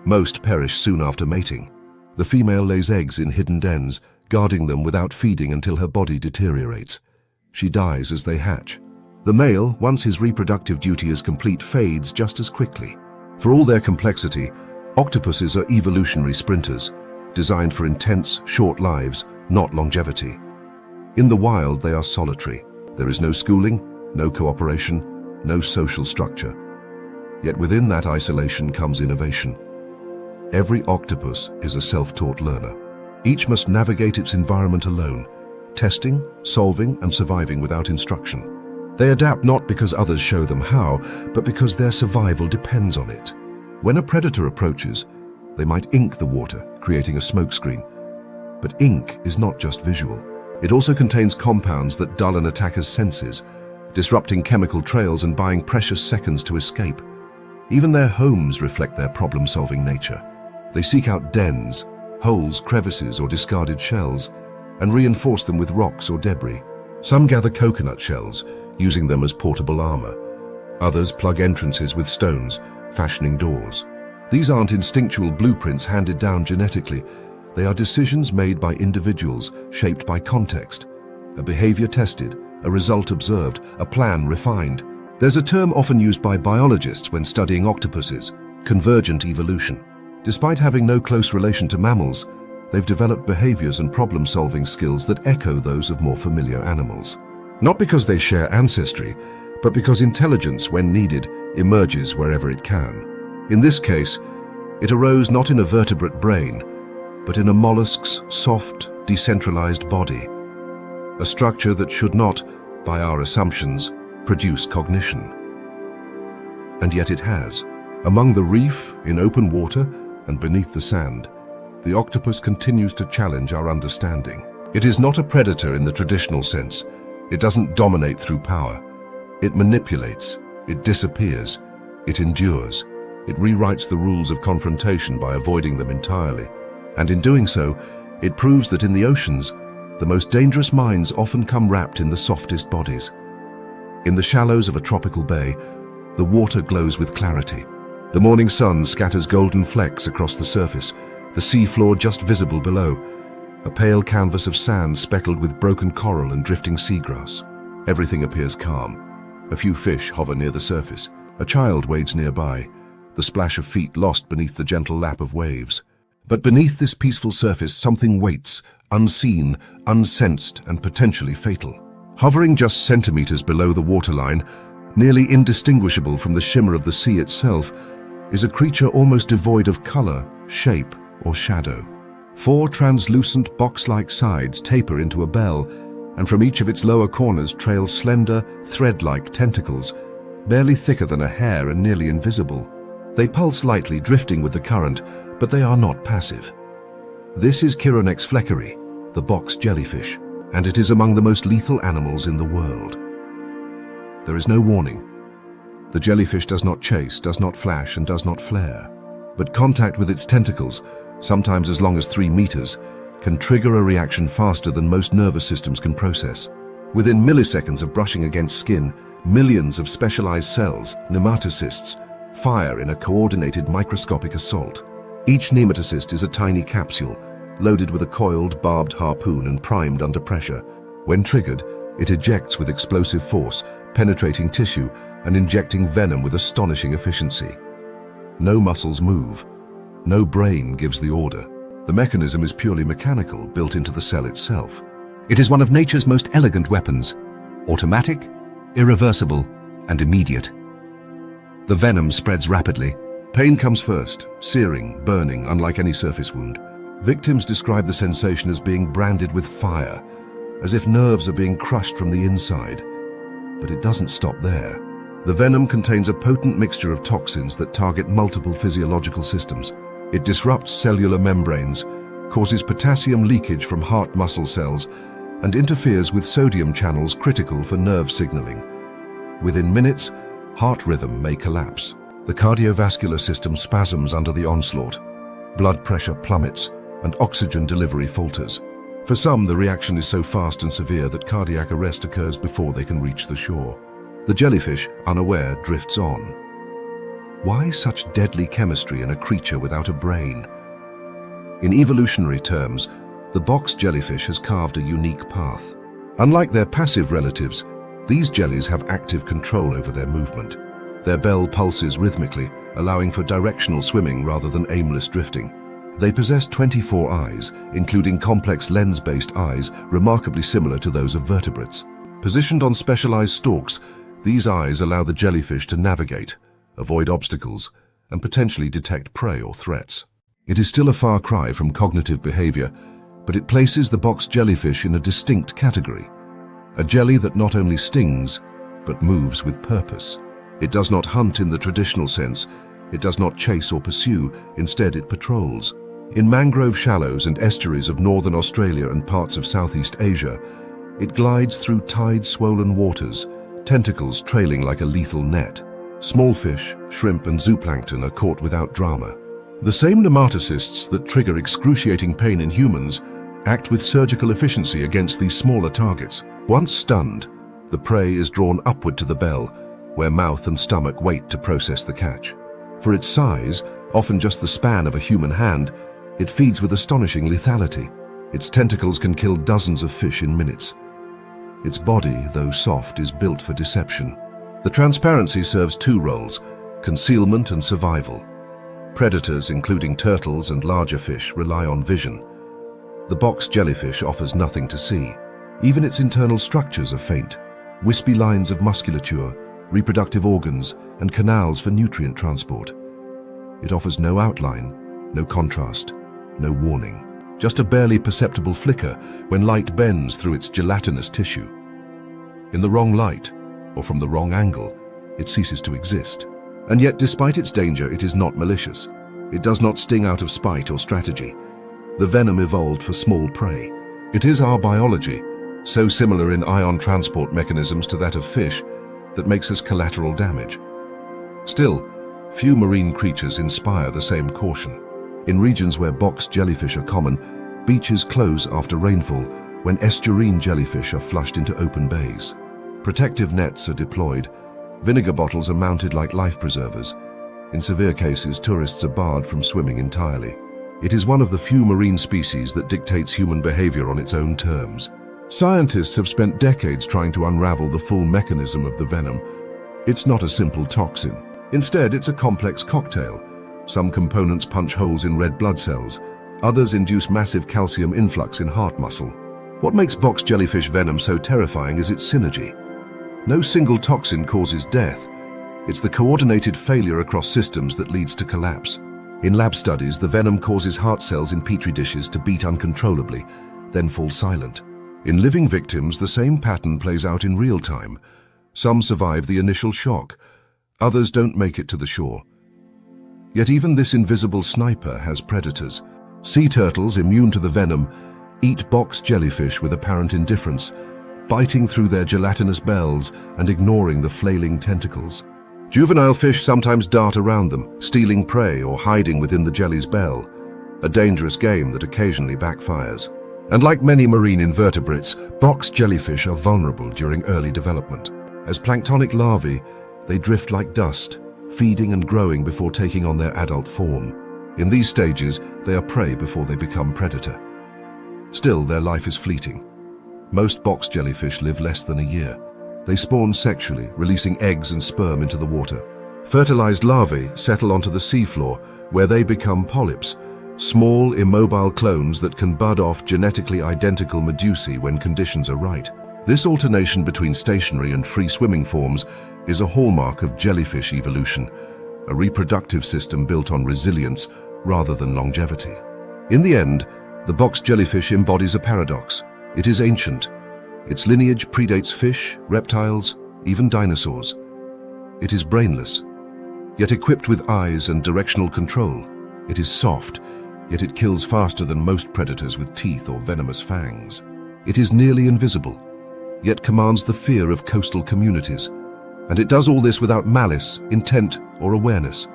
Most perish soon after mating. The female lays eggs in hidden dens, guarding them without feeding until her body deteriorates. She dies as they hatch. The male, once his reproductive duty is complete, fades just as quickly. For all their complexity, octopuses are evolutionary sprinters, designed for intense, short lives, not longevity. In the wild, they are solitary. There is no schooling, no cooperation, no social structure. Yet within that isolation comes innovation. Every octopus is a self-taught learner. Each must navigate its environment alone, testing, solving, and surviving without instruction. They adapt not because others show them how, but because their survival depends on it. When a predator approaches, they might ink the water, creating a smokescreen. But ink is not just visual. It also contains compounds that dull an attacker's senses, disrupting chemical trails and buying precious seconds to escape. Even their homes reflect their problem-solving nature. They seek out dens, holes, crevices, or discarded shells, and reinforce them with rocks or debris. Some gather coconut shells, using them as portable armor. Others plug entrances with stones, fashioning doors. These aren't instinctual blueprints handed down genetically. They are decisions made by individuals, shaped by context. A behavior tested, a result observed, a plan refined. There's a term often used by biologists when studying octopuses: convergent evolution. Despite having no close relation to mammals, they've developed behaviors and problem-solving skills that echo those of more familiar animals. Not because they share ancestry, but because intelligence, when needed, emerges wherever it can. In this case, it arose not in a vertebrate brain, but in a mollusk's soft, decentralized body, a structure that should not, by our assumptions, produce cognition. And yet it has. Among the reef, in open water, and beneath the sand, the octopus continues to challenge our understanding. It is not a predator in the traditional sense. It doesn't dominate through power. It manipulates, it disappears, it endures. It rewrites the rules of confrontation by avoiding them entirely. And in doing so, it proves that in the oceans, the most dangerous minds often come wrapped in the softest bodies. In the shallows of a tropical bay, the water glows with clarity. The morning sun scatters golden flecks across the surface, the seafloor just visible below, a pale canvas of sand speckled with broken coral and drifting seagrass. Everything appears calm. A few fish hover near the surface. A child wades nearby, the splash of feet lost beneath the gentle lap of waves. But beneath this peaceful surface, something waits, unseen, unsensed, and potentially fatal. Hovering just centimeters below the waterline, nearly indistinguishable from the shimmer of the sea itself, is a creature almost devoid of color, shape, or shadow. 4 translucent box-like sides taper into a bell, and from each of its lower corners trail slender, thread-like tentacles, barely thicker than a hair and nearly invisible. They pulse lightly, drifting with the current, but they are not passive. This is Chironex fleckeri, the box jellyfish, and it is among the most lethal animals in the world. There is no warning. The jellyfish does not chase, does not flash, and does not flare. But contact with its tentacles, sometimes as long as 3 meters, can trigger a reaction faster than most nervous systems can process. Within milliseconds of brushing against skin, millions of specialized cells, nematocysts, fire in a coordinated microscopic assault. Each nematocyst is a tiny capsule, loaded with a coiled, barbed harpoon and primed under pressure. When triggered, it ejects with explosive force, penetrating tissue and injecting venom with astonishing efficiency. No muscles move. No brain gives the order. The mechanism is purely mechanical, built into the cell itself. It is one of nature's most elegant weapons, automatic, irreversible, and immediate. The venom spreads rapidly. Pain comes first, searing, burning, unlike any surface wound. Victims describe the sensation as being branded with fire, as if nerves are being crushed from the inside. But it doesn't stop there. The venom contains a potent mixture of toxins that target multiple physiological systems. It disrupts cellular membranes, causes potassium leakage from heart muscle cells, and interferes with sodium channels critical for nerve signaling. Within minutes, heart rhythm may collapse. The cardiovascular system spasms under the onslaught. Blood pressure plummets, and oxygen delivery falters. For some, the reaction is so fast and severe that cardiac arrest occurs before they can reach the shore. The jellyfish, unaware, drifts on. Why such deadly chemistry in a creature without a brain? In evolutionary terms, the box jellyfish has carved a unique path. Unlike their passive relatives, these jellies have active control over their movement. Their bell pulses rhythmically, allowing for directional swimming rather than aimless drifting. They possess 24 eyes, including complex lens-based eyes remarkably similar to those of vertebrates. Positioned on specialized stalks, these eyes allow the jellyfish to navigate, avoid obstacles, and potentially detect prey or threats. It is still a far cry from cognitive behavior, but it places the box jellyfish in a distinct category. A jelly that not only stings, but moves with purpose. It does not hunt in the traditional sense. It does not chase or pursue. Instead, it patrols. In mangrove shallows and estuaries of northern Australia and parts of Southeast Asia, it glides through tide-swollen waters, tentacles trailing like a lethal net. Small fish, shrimp, and zooplankton are caught without drama. The same nematocysts that trigger excruciating pain in humans act with surgical efficiency against these smaller targets. Once stunned, the prey is drawn upward to the bell, where mouth and stomach wait to process the catch. For its size, often just the span of a human hand, it feeds with astonishing lethality. Its tentacles can kill dozens of fish in minutes. Its body, though soft, is built for deception. The transparency serves two roles: concealment and survival. Predators, including turtles and larger fish, rely on vision. The box jellyfish offers nothing to see. Even its internal structures are faint: wispy lines of musculature, reproductive organs, and canals for nutrient transport. It offers no outline, no contrast, no warning. Just a barely perceptible flicker when light bends through its gelatinous tissue. In the wrong light, or from the wrong angle, it ceases to exist. And yet, despite its danger, it is not malicious. It does not sting out of spite or strategy. The venom evolved for small prey. It is our biology, so similar in ion transport mechanisms to that of fish, that makes us collateral damage. Still, few marine creatures inspire the same caution. In regions where box jellyfish are common, beaches close after rainfall when estuarine jellyfish are flushed into open bays. Protective nets are deployed. Vinegar bottles are mounted like life preservers. In severe cases, tourists are barred from swimming entirely. It is one of the few marine species that dictates human behavior on its own terms. Scientists have spent decades trying to unravel the full mechanism of the venom. It's not a simple toxin. Instead, it's a complex cocktail. Some components punch holes in red blood cells. Others induce massive calcium influx in heart muscle. What makes box jellyfish venom so terrifying is its synergy. No single toxin causes death. It's the coordinated failure across systems that leads to collapse. In lab studies, the venom causes heart cells in petri dishes to beat uncontrollably, then fall silent. In living victims, the same pattern plays out in real time. Some survive the initial shock. Others don't make it to the shore. Yet even this invisible sniper has predators. Sea turtles, immune to the venom, eat box jellyfish with apparent indifference, biting through their gelatinous bells and ignoring the flailing tentacles. Juvenile fish sometimes dart around them, stealing prey or hiding within the jelly's bell, a dangerous game that occasionally backfires. And like many marine invertebrates, box jellyfish are vulnerable during early development. As planktonic larvae, they drift like dust, feeding and growing before taking on their adult form. In these stages, they are prey before they become predator. Still, their life is fleeting. Most box jellyfish live less than a year. They spawn sexually, releasing eggs and sperm into the water. Fertilized larvae settle onto the seafloor, where they become polyps, small, immobile clones that can bud off genetically identical medusae when conditions are right. This alternation between stationary and free-swimming forms is a hallmark of jellyfish evolution, a reproductive system built on resilience rather than longevity. In the end, the box jellyfish embodies a paradox. It is ancient. Its lineage predates fish, reptiles, even dinosaurs. It is brainless, yet equipped with eyes and directional control. It is soft, yet it kills faster than most predators with teeth or venomous fangs. It is nearly invisible, yet commands the fear of coastal communities. And it does all this without malice, intent, or awareness.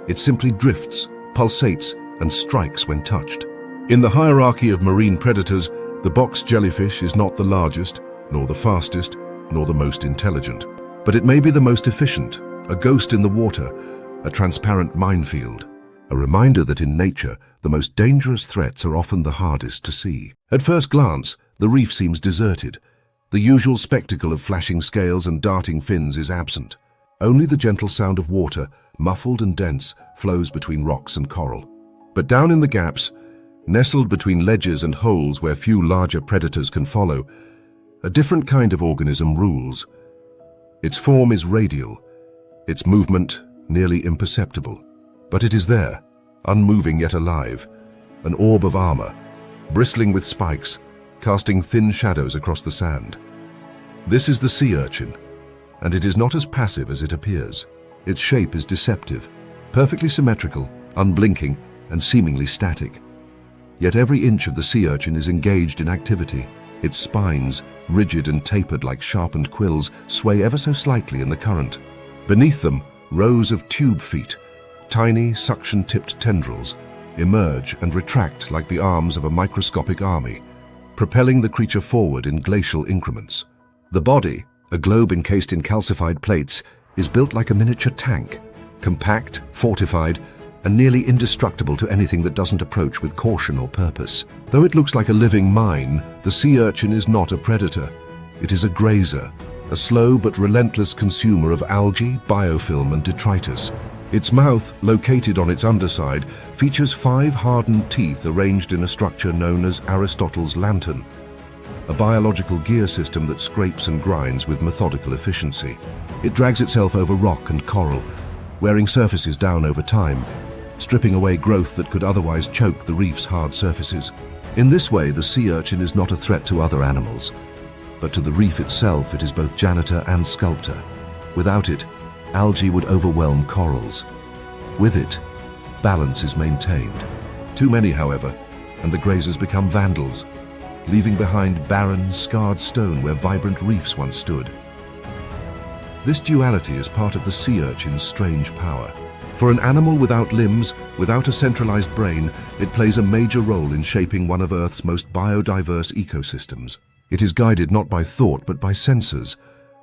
It simply drifts, pulsates, and strikes when touched. In the hierarchy of marine predators, the box jellyfish is not the largest, nor the fastest, nor the most intelligent. But it may be the most efficient, a ghost in the water, a transparent minefield. A reminder that in nature, the most dangerous threats are often the hardest to see. At first glance, the reef seems deserted. The usual spectacle of flashing scales and darting fins is absent. Only the gentle sound of water, muffled and dense, flows between rocks and coral. But down in the gaps, nestled between ledges and holes where few larger predators can follow, a different kind of organism rules. Its form is radial, its movement nearly imperceptible. But it is there, unmoving yet alive, an orb of armor, bristling with spikes, casting thin shadows across the sand. This is the sea urchin, and it is not as passive as it appears. Its shape is deceptive, perfectly symmetrical, unblinking, and seemingly static. Yet every inch of the sea urchin is engaged in activity. Its spines, rigid and tapered like sharpened quills, sway ever so slightly in the current. Beneath them, rows of tube feet, tiny suction-tipped tendrils, emerge and retract like the arms of a microscopic army, propelling the creature forward in glacial increments. The body, a globe encased in calcified plates, is built like a miniature tank, compact, fortified, and nearly indestructible to anything that doesn't approach with caution or purpose. Though it looks like a living mine, the sea urchin is not a predator. It is a grazer, a slow but relentless consumer of algae, biofilm, and detritus. Its mouth, located on its underside, features 5 hardened teeth arranged in a structure known as Aristotle's lantern, a biological gear system that scrapes and grinds with methodical efficiency. It drags itself over rock and coral, wearing surfaces down over time, stripping away growth that could otherwise choke the reef's hard surfaces. In this way, the sea urchin is not a threat to other animals, but to the reef itself it is both janitor and sculptor. Without it, algae would overwhelm corals. With it, balance is maintained. Too many, however, and the grazers become vandals, leaving behind barren, scarred stone where vibrant reefs once stood. This duality is part of the sea urchin's strange power. For an animal without limbs, without a centralized brain, it plays a major role in shaping one of Earth's most biodiverse ecosystems. It is guided not by thought but by sensors,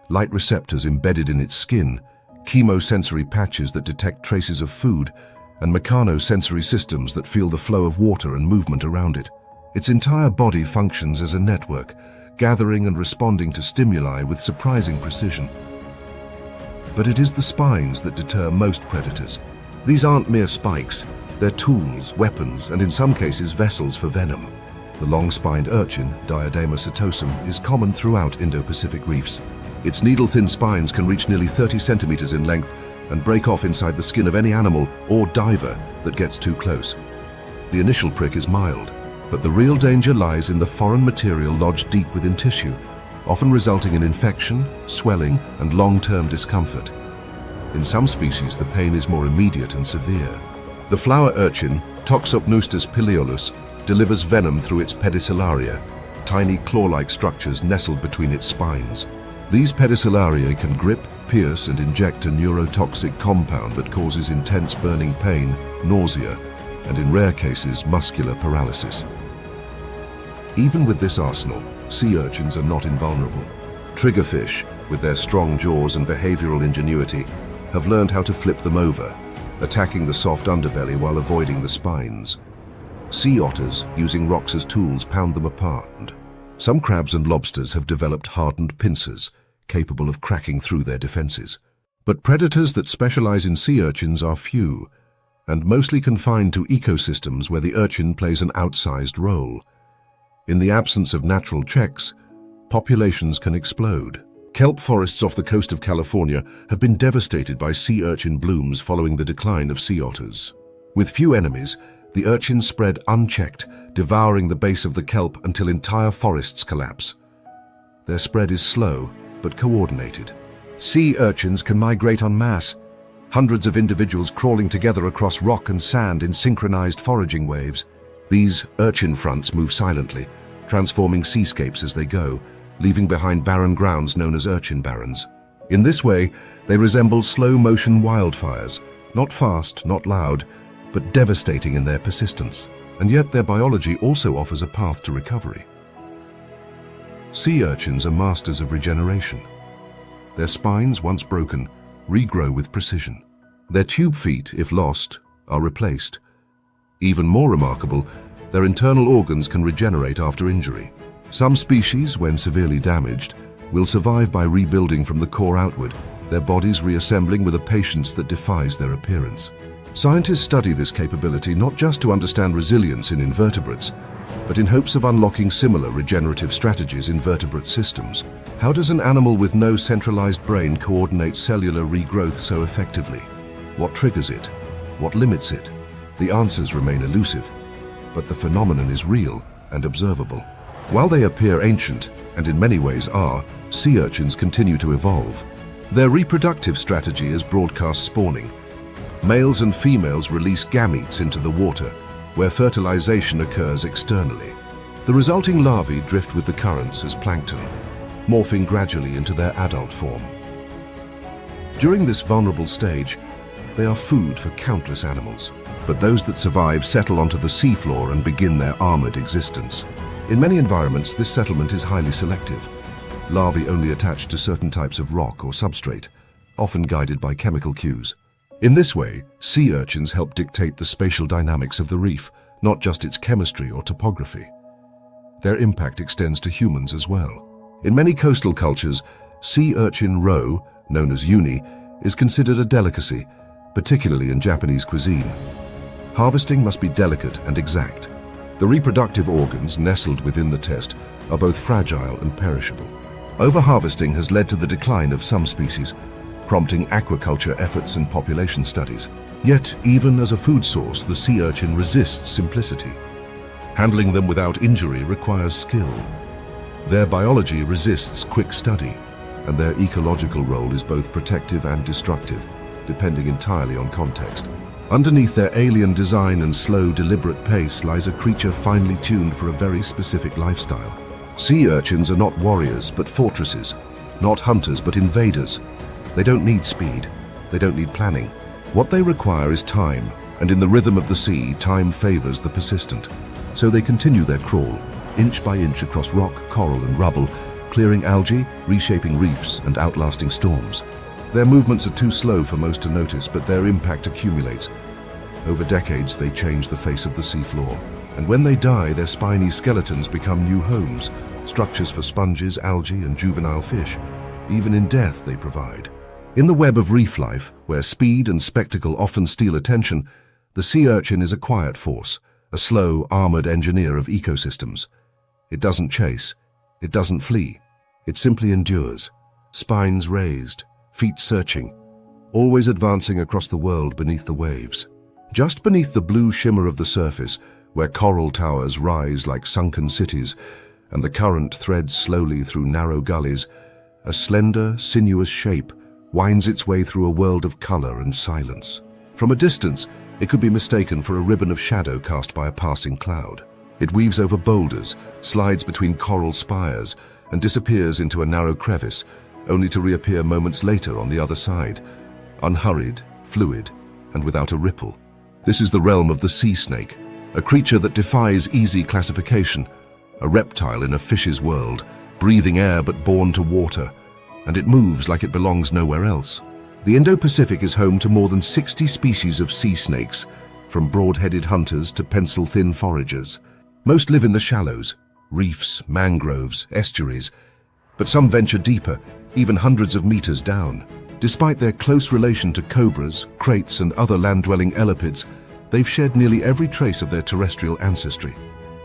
light receptors embedded in its skin, chemosensory patches that detect traces of food, and mechanosensory systems that feel the flow of water and movement around it. Its entire body functions as a network, gathering and responding to stimuli with surprising precision. But it is the spines that deter most predators. These aren't mere spikes, they're tools, weapons, and in some cases vessels for venom. The long-spined urchin, Diadema setosum, is common throughout Indo-Pacific reefs. Its needle-thin spines can reach nearly 30 centimeters in length and break off inside the skin of any animal or diver that gets too close. The initial prick is mild, but the real danger lies in the foreign material lodged deep within tissue, often resulting in infection, swelling, and long-term discomfort. In some species, the pain is more immediate and severe. The flower urchin, Toxopnustes pileolus, delivers venom through its pedicelaria, tiny claw-like structures nestled between its spines. These pedicellariae can grip, pierce, and inject a neurotoxic compound that causes intense burning pain, nausea, and in rare cases, muscular paralysis. Even with this arsenal, sea urchins are not invulnerable. Triggerfish, with their strong jaws and behavioral ingenuity, have learned how to flip them over, attacking the soft underbelly while avoiding the spines. Sea otters, using rocks as tools, pound them apart. Some crabs and lobsters have developed hardened pincers, capable of cracking through their defenses. But predators that specialize in sea urchins are few, and mostly confined to ecosystems where the urchin plays an outsized role. In the absence of natural checks, populations can explode. Kelp forests off the coast of California have been devastated by sea urchin blooms following the decline of sea otters. With few enemies, the urchins spread unchecked, devouring the base of the kelp until entire forests collapse. Their spread is slow, but coordinated. Sea urchins can migrate en masse, hundreds of individuals crawling together across rock and sand in synchronized foraging waves. These urchin fronts move silently, transforming seascapes as they go, leaving behind barren grounds known as urchin barrens. In this way, they resemble slow-motion wildfires, not fast, not loud, but devastating in their persistence. And yet their biology also offers a path to recovery. Sea urchins are masters of regeneration. Their spines, once broken, regrow with precision. Their tube feet, if lost, are replaced. Even more remarkable, their internal organs can regenerate after injury. Some species, when severely damaged, will survive by rebuilding from the core outward, their bodies reassembling with a patience that defies their appearance. Scientists study this capability not just to understand resilience in invertebrates, but in hopes of unlocking similar regenerative strategies in vertebrate systems. How does an animal with no centralized brain coordinate cellular regrowth so effectively? What triggers it? What limits it? The answers remain elusive, but the phenomenon is real and observable. While they appear ancient, and in many ways are, sea urchins continue to evolve. Their reproductive strategy is broadcast spawning. Males and females release gametes into the water, where fertilization occurs externally. The resulting larvae drift with the currents as plankton, morphing gradually into their adult form. During this vulnerable stage, they are food for countless animals, but those that survive settle onto the seafloor and begin their armored existence. In many environments, this settlement is highly selective. Larvae only attach to certain types of rock or substrate, often guided by chemical cues. In this way, sea urchins help dictate the spatial dynamics of the reef, not just its chemistry or topography. Their impact extends to humans as well. In many coastal cultures, Sea urchin roe, known as uni, is considered a delicacy, particularly in Japanese cuisine. Harvesting must be delicate and exact. The reproductive organs nestled within the test are both fragile and perishable. Overharvesting has led to the decline of some species, prompting aquaculture efforts and population studies. Yet, even as a food source, the sea urchin resists simplicity. Handling them without injury requires skill. Their biology resists quick study, and their ecological role is both protective and destructive, depending entirely on context. Underneath their alien design and slow, deliberate pace lies a creature finely tuned for a very specific lifestyle. Sea urchins are not warriors, but fortresses. Not hunters, but invaders. They don't need speed. They don't need planning. What they require is time, and in the rhythm of the sea, time favors the persistent. So they continue their crawl, inch by inch across rock, coral, and rubble, clearing algae, reshaping reefs, and outlasting storms. Their movements are too slow for most to notice, but their impact accumulates. Over decades, they change the face of the seafloor. And when they die, their spiny skeletons become new homes, structures for sponges, algae, and juvenile fish. Even in death, they provide. In the web of reef life, where speed and spectacle often steal attention, the sea urchin is a quiet force, a slow, armored engineer of ecosystems. It doesn't chase. It doesn't flee. It simply endures, spines raised, feet searching, always advancing across the world beneath the waves. Just beneath the blue shimmer of the surface, where coral towers rise like sunken cities, and the current threads slowly through narrow gullies, a slender, sinuous shape winds its way through a world of color and silence. From a distance, it could be mistaken for a ribbon of shadow cast by a passing cloud. It weaves over boulders, slides between coral spires, and disappears into a narrow crevice, only to reappear moments later on the other side, unhurried, fluid, and without a ripple. This is the realm of the sea snake, a creature that defies easy classification, a reptile in a fish's world, breathing air but born to water, and it moves like it belongs nowhere else. The Indo-Pacific is home to more than 60 species of sea snakes, from broad-headed hunters to pencil-thin foragers. Most live in the shallows, reefs, mangroves, estuaries, but some venture deeper, even hundreds of meters down. Despite their close relation to cobras, kraits, and other land-dwelling elapids, they've shed nearly every trace of their terrestrial ancestry.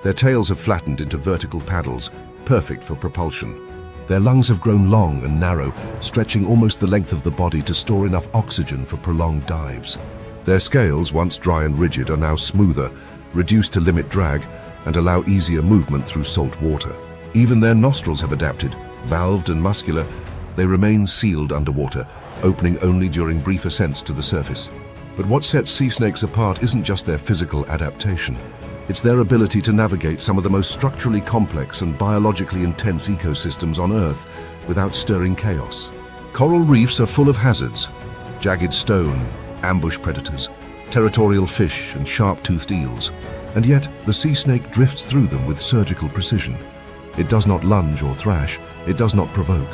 Their tails have flattened into vertical paddles, perfect for propulsion. Their lungs have grown long and narrow, stretching almost the length of the body to store enough oxygen for prolonged dives. Their scales, once dry and rigid, are now smoother, reduced to limit drag, and allow easier movement through salt water. Even their nostrils have adapted. Valved and muscular, they remain sealed underwater, opening only during brief ascents to the surface. But what sets sea snakes apart isn't just their physical adaptation. It's their ability to navigate some of the most structurally complex and biologically intense ecosystems on Earth without stirring chaos. Coral reefs are full of hazards: jagged stone, ambush predators, territorial fish, and sharp-toothed eels. And yet, the sea snake drifts through them with surgical precision. It does not lunge or thrash. It does not provoke.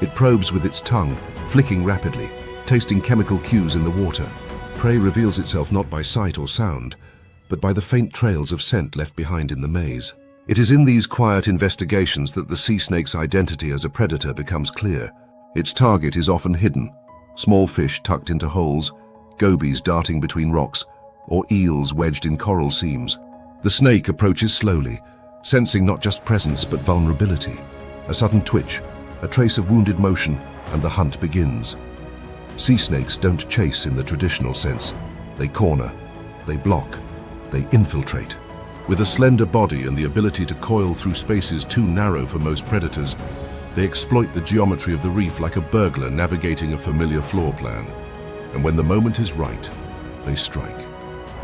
It probes with its tongue, flicking rapidly, tasting chemical cues in the water. Prey reveals itself not by sight or sound, but by the faint trails of scent left behind in the maze. It is in these quiet investigations that the sea snake's identity as a predator becomes clear. Its target is often hidden: small fish tucked into holes, gobies darting between rocks, or eels wedged in coral seams. The snake approaches slowly, sensing not just presence but vulnerability. A sudden twitch, a trace of wounded motion, and the hunt begins. Sea snakes don't chase in the traditional sense. They corner, they block, they infiltrate. With a slender body and the ability to coil through spaces too narrow for most predators, they exploit the geometry of the reef like a burglar navigating a familiar floor plan. And when the moment is right, they strike.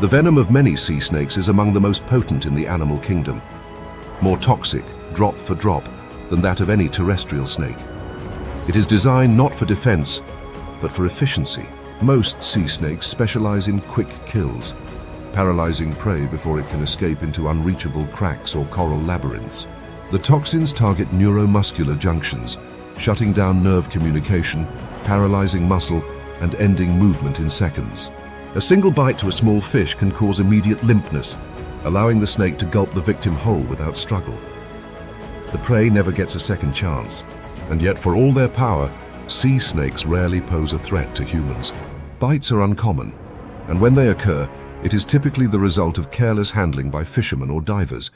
The venom of many sea snakes is among the most potent in the animal kingdom, more toxic, drop for drop, than that of any terrestrial snake. It is designed not for defense, but for efficiency. Most sea snakes specialize in quick kills, paralyzing prey before it can escape into unreachable cracks or coral labyrinths. The toxins target neuromuscular junctions, shutting down nerve communication, paralyzing muscle, and ending movement in seconds. A single bite to a small fish can cause immediate limpness, allowing the snake to gulp the victim whole without struggle. The prey never gets a second chance. And yet, for all their power, sea snakes rarely pose a threat to humans. Bites are uncommon, and when they occur, it is typically the result of careless handling by fishermen or divers,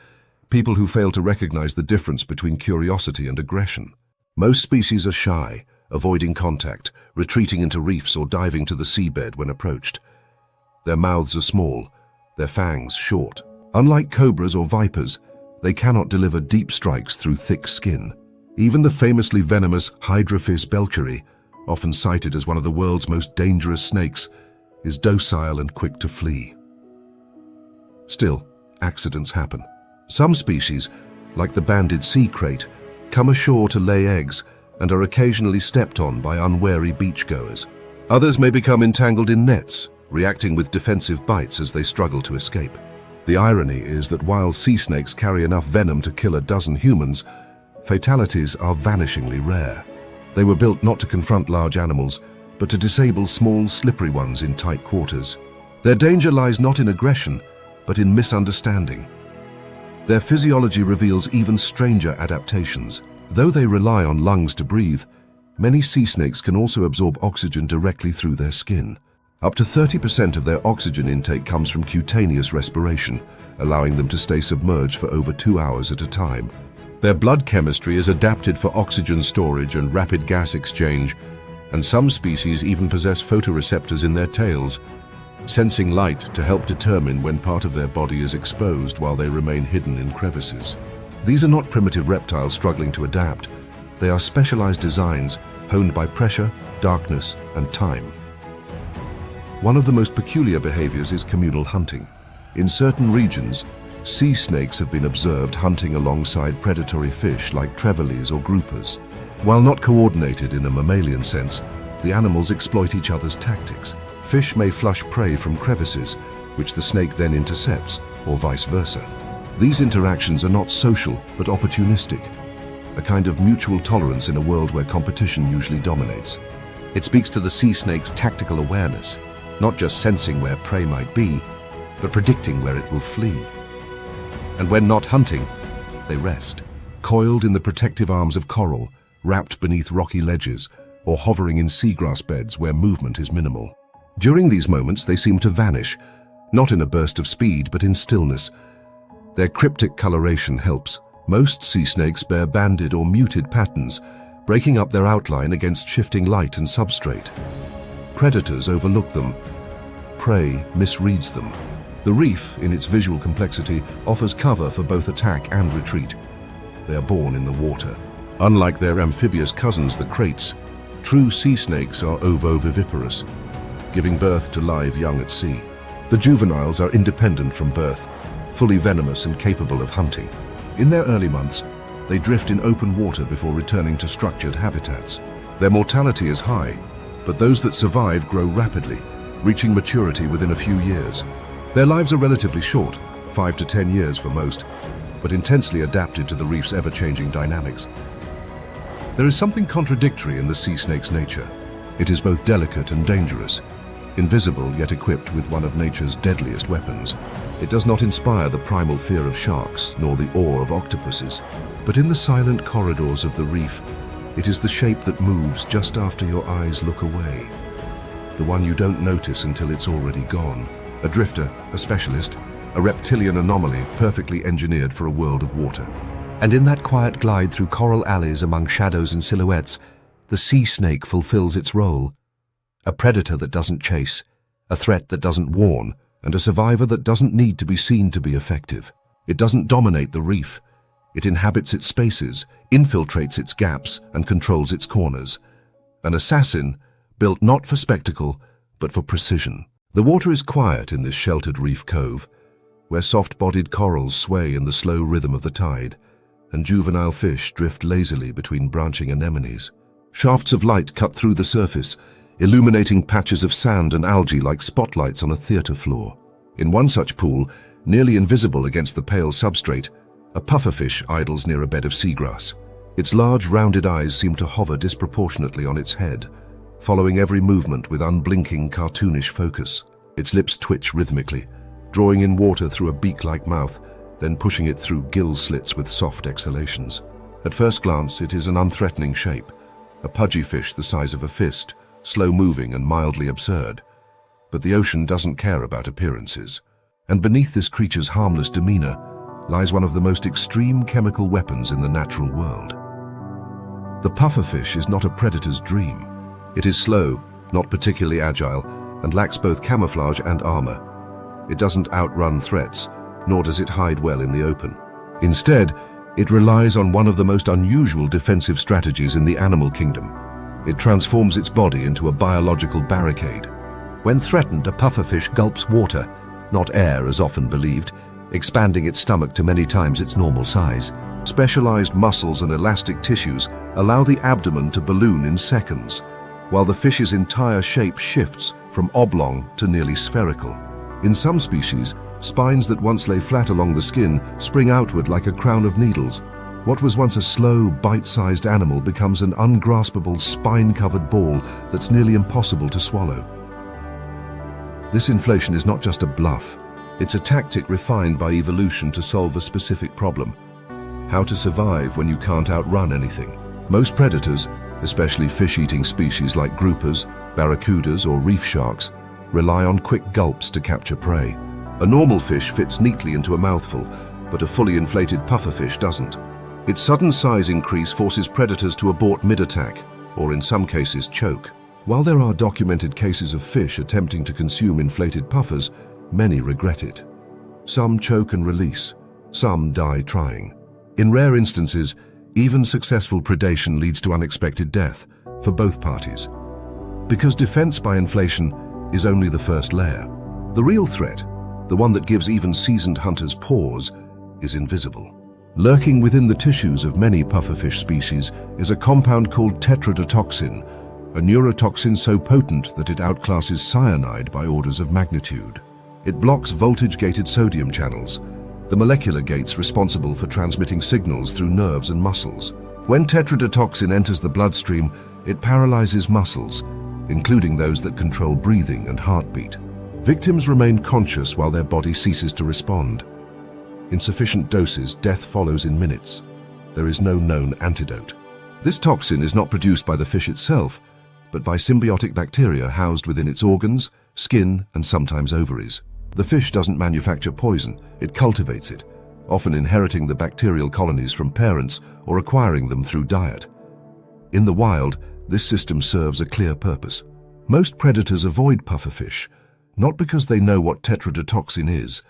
people who fail to recognize the difference between curiosity and aggression. Most species are shy, avoiding contact, retreating into reefs or diving to the seabed when approached. Their mouths are small, their fangs short. Unlike cobras or vipers, they cannot deliver deep strikes through thick skin. Even the famously venomous Hydrophis belcheri, often cited as one of the world's most dangerous snakes, is docile and quick to flee. Still, accidents happen. Some species, like the banded sea crate, come ashore to lay eggs and are occasionally stepped on by unwary beachgoers. Others may become entangled in nets, reacting with defensive bites as they struggle to escape. The irony is that while sea snakes carry enough venom to kill a dozen humans, fatalities are vanishingly rare. They were built not to confront large animals, but to disable small, slippery ones in tight quarters. Their danger lies not in aggression, but in misunderstanding. Their physiology reveals even stranger adaptations. Though they rely on lungs to breathe, many sea snakes can also absorb oxygen directly through their skin. Up to 30% of their oxygen intake comes from cutaneous respiration, allowing them to stay submerged for over 2 hours at a time. Their blood chemistry is adapted for oxygen storage and rapid gas exchange, and some species even possess photoreceptors in their tails, sensing light to help determine when part of their body is exposed while they remain hidden in crevices. These are not primitive reptiles struggling to adapt. They are specialized designs honed by pressure, darkness, and time. One of the most peculiar behaviors is communal hunting. In certain regions, sea snakes have been observed hunting alongside predatory fish like trevallies or groupers. While not coordinated in a mammalian sense, the animals exploit each other's tactics. Fish may flush prey from crevices, which the snake then intercepts, or vice versa. These interactions are not social, but opportunistic, a kind of mutual tolerance in a world where competition usually dominates. It speaks to the sea snake's tactical awareness, not just sensing where prey might be, but predicting where it will flee. And when not hunting, they rest, coiled in the protective arms of coral, wrapped beneath rocky ledges, or hovering in seagrass beds where movement is minimal. During these moments, they seem to vanish, not in a burst of speed, but in stillness. Their cryptic coloration helps. Most sea snakes bear banded or muted patterns, breaking up their outline against shifting light and substrate. Predators overlook them. Prey misreads them. The reef, in its visual complexity, offers cover for both attack and retreat. They are born in the water. Unlike their amphibious cousins, the kraits, true sea snakes are ovoviviparous, giving birth to live young at sea. The juveniles are independent from birth, fully venomous and capable of hunting. In their early months, they drift in open water before returning to structured habitats. Their mortality is high, but those that survive grow rapidly, reaching maturity within a few years. Their lives are relatively short, 5 to 10 years for most, but intensely adapted to the reef's ever-changing dynamics. There is something contradictory in the sea snake's nature. It is both delicate and dangerous, invisible yet equipped with one of nature's deadliest weapons. It does not inspire the primal fear of sharks, nor the awe of octopuses, but in the silent corridors of the reef, it is the shape that moves just after your eyes look away. The one you don't notice until it's already gone. A drifter, a specialist, a reptilian anomaly perfectly engineered for a world of water. And in that quiet glide through coral alleys among shadows and silhouettes, the sea snake fulfills its role. A predator that doesn't chase, a threat that doesn't warn, and a survivor that doesn't need to be seen to be effective. It doesn't dominate the reef. It inhabits its spaces, infiltrates its gaps, and controls its corners. An assassin, built not for spectacle, but for precision. The water is quiet in this sheltered reef cove, where soft-bodied corals sway in the slow rhythm of the tide, and juvenile fish drift lazily between branching anemones. Shafts of light cut through the surface, illuminating patches of sand and algae like spotlights on a theater floor. In one such pool, nearly invisible against the pale substrate, a pufferfish idles near a bed of seagrass. Its large, rounded eyes seem to hover disproportionately on its head, following every movement with unblinking, cartoonish focus. Its lips twitch rhythmically, drawing in water through a beak-like mouth, then pushing it through gill slits with soft exhalations. At first glance, it is an unthreatening shape, a pudgy fish the size of a fist, slow-moving and mildly absurd. But the ocean doesn't care about appearances. And beneath this creature's harmless demeanor lies one of the most extreme chemical weapons in the natural world. The pufferfish is not a predator's dream. It is slow, not particularly agile, and lacks both camouflage and armor. It doesn't outrun threats, nor does it hide well in the open. Instead, it relies on one of the most unusual defensive strategies in the animal kingdom. It transforms its body into a biological barricade. When threatened, a pufferfish gulps water, not air as often believed, expanding its stomach to many times its normal size. Specialized muscles and elastic tissues allow the abdomen to balloon in seconds, while the fish's entire shape shifts from oblong to nearly spherical. In some species, spines that once lay flat along the skin spring outward like a crown of needles. What was once a slow, bite-sized animal becomes an ungraspable, spine-covered ball that's nearly impossible to swallow. This inflation is not just a bluff. It's a tactic refined by evolution to solve a specific problem: how to survive when you can't outrun anything. Most predators, especially fish-eating species like groupers, barracudas, or reef sharks, rely on quick gulps to capture prey. A normal fish fits neatly into a mouthful, but a fully inflated pufferfish doesn't. Its sudden size increase forces predators to abort mid-attack, or in some cases choke. While there are documented cases of fish attempting to consume inflated puffers, many regret it. Some choke and release, some die trying. In rare instances, even successful predation leads to unexpected death for both parties. Because defense by inflation is only the first layer. The real threat, the one that gives even seasoned hunters pause, is invisible. Lurking within the tissues of many pufferfish species is a compound called tetrodotoxin, a neurotoxin so potent that it outclasses cyanide by orders of magnitude. It blocks voltage-gated sodium channels, the molecular gates responsible for transmitting signals through nerves and muscles. When tetrodotoxin enters the bloodstream, it paralyzes muscles, including those that control breathing and heartbeat. Victims remain conscious while their body ceases to respond. In sufficient doses, death follows in minutes. There is no known antidote. This toxin is not produced by the fish itself, but by symbiotic bacteria housed within its organs, skin, and sometimes ovaries. The fish doesn't manufacture poison, it cultivates it, often inheriting the bacterial colonies from parents or acquiring them through diet. In the wild, this system serves a clear purpose. Most predators avoid pufferfish, not because they know what tetrodotoxin is,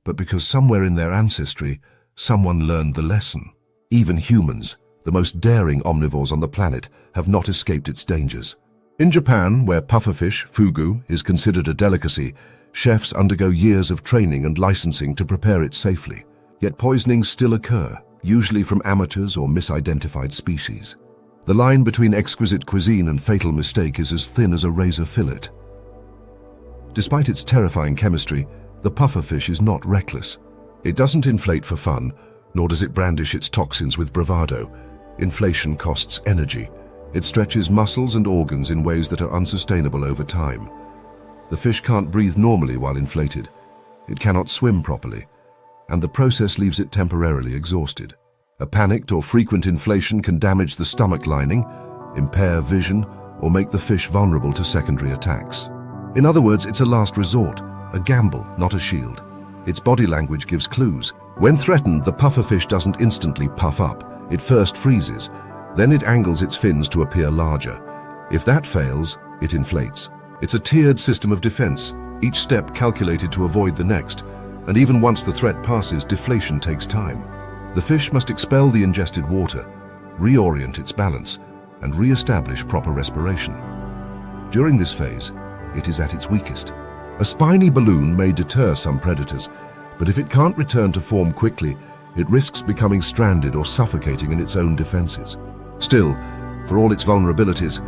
but because somewhere in their ancestry, someone learned the lesson. Even humans, the most daring omnivores on the planet, have not escaped its dangers. In Japan, where pufferfish, fugu, is considered a delicacy, chefs undergo years of training and licensing to prepare it safely. Yet poisonings still occur, usually from amateurs or misidentified species. The line between exquisite cuisine and fatal mistake is as thin as a razor fillet. Despite its terrifying chemistry, the pufferfish is not reckless. It doesn't inflate for fun, nor does it brandish its toxins with bravado. Inflation costs energy. It stretches muscles and organs in ways that are unsustainable over time. The fish can't breathe normally while inflated. It cannot swim properly, and the process leaves it temporarily exhausted. A panicked or frequent inflation can damage the stomach lining, impair vision, or make the fish vulnerable to secondary attacks. In other words, it's a last resort, a gamble, not a shield. Its body language gives clues. When threatened, the pufferfish doesn't instantly puff up. It first freezes, then it angles its fins to appear larger. If that fails, it inflates. It's a tiered system of defense, each step calculated to avoid the next, and even once the threat passes, deflation takes time. The fish must expel the ingested water, reorient its balance, and re-establish proper respiration. During this phase, it is at its weakest. A spiny balloon may deter some predators, but if it can't return to form quickly, it risks becoming stranded or suffocating in its own defenses. Still, for all its vulnerabilities,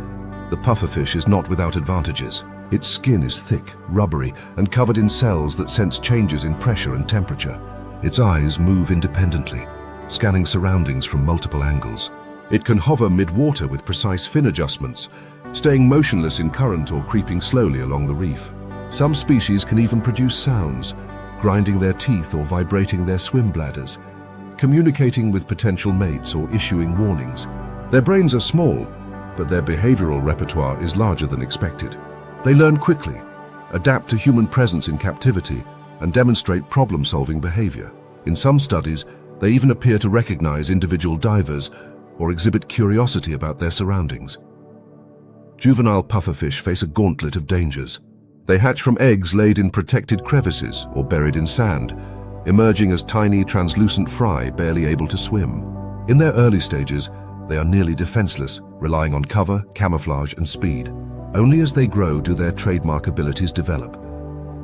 the pufferfish is not without advantages. Its skin is thick, rubbery, and covered in cells that sense changes in pressure and temperature. Its eyes move independently, scanning surroundings from multiple angles. It can hover mid-water with precise fin adjustments, staying motionless in current or creeping slowly along the reef. Some species can even produce sounds, grinding their teeth or vibrating their swim bladders, communicating with potential mates or issuing warnings. Their brains are small, but their behavioral repertoire is larger than expected. They learn quickly, adapt to human presence in captivity, and demonstrate problem-solving behavior. In some studies, they even appear to recognize individual divers or exhibit curiosity about their surroundings. Juvenile pufferfish face a gauntlet of dangers. They hatch from eggs laid in protected crevices or buried in sand, emerging as tiny, translucent fry barely able to swim. In their early stages, they are nearly defenseless, relying on cover, camouflage, and speed. Only as they grow do their trademark abilities develop.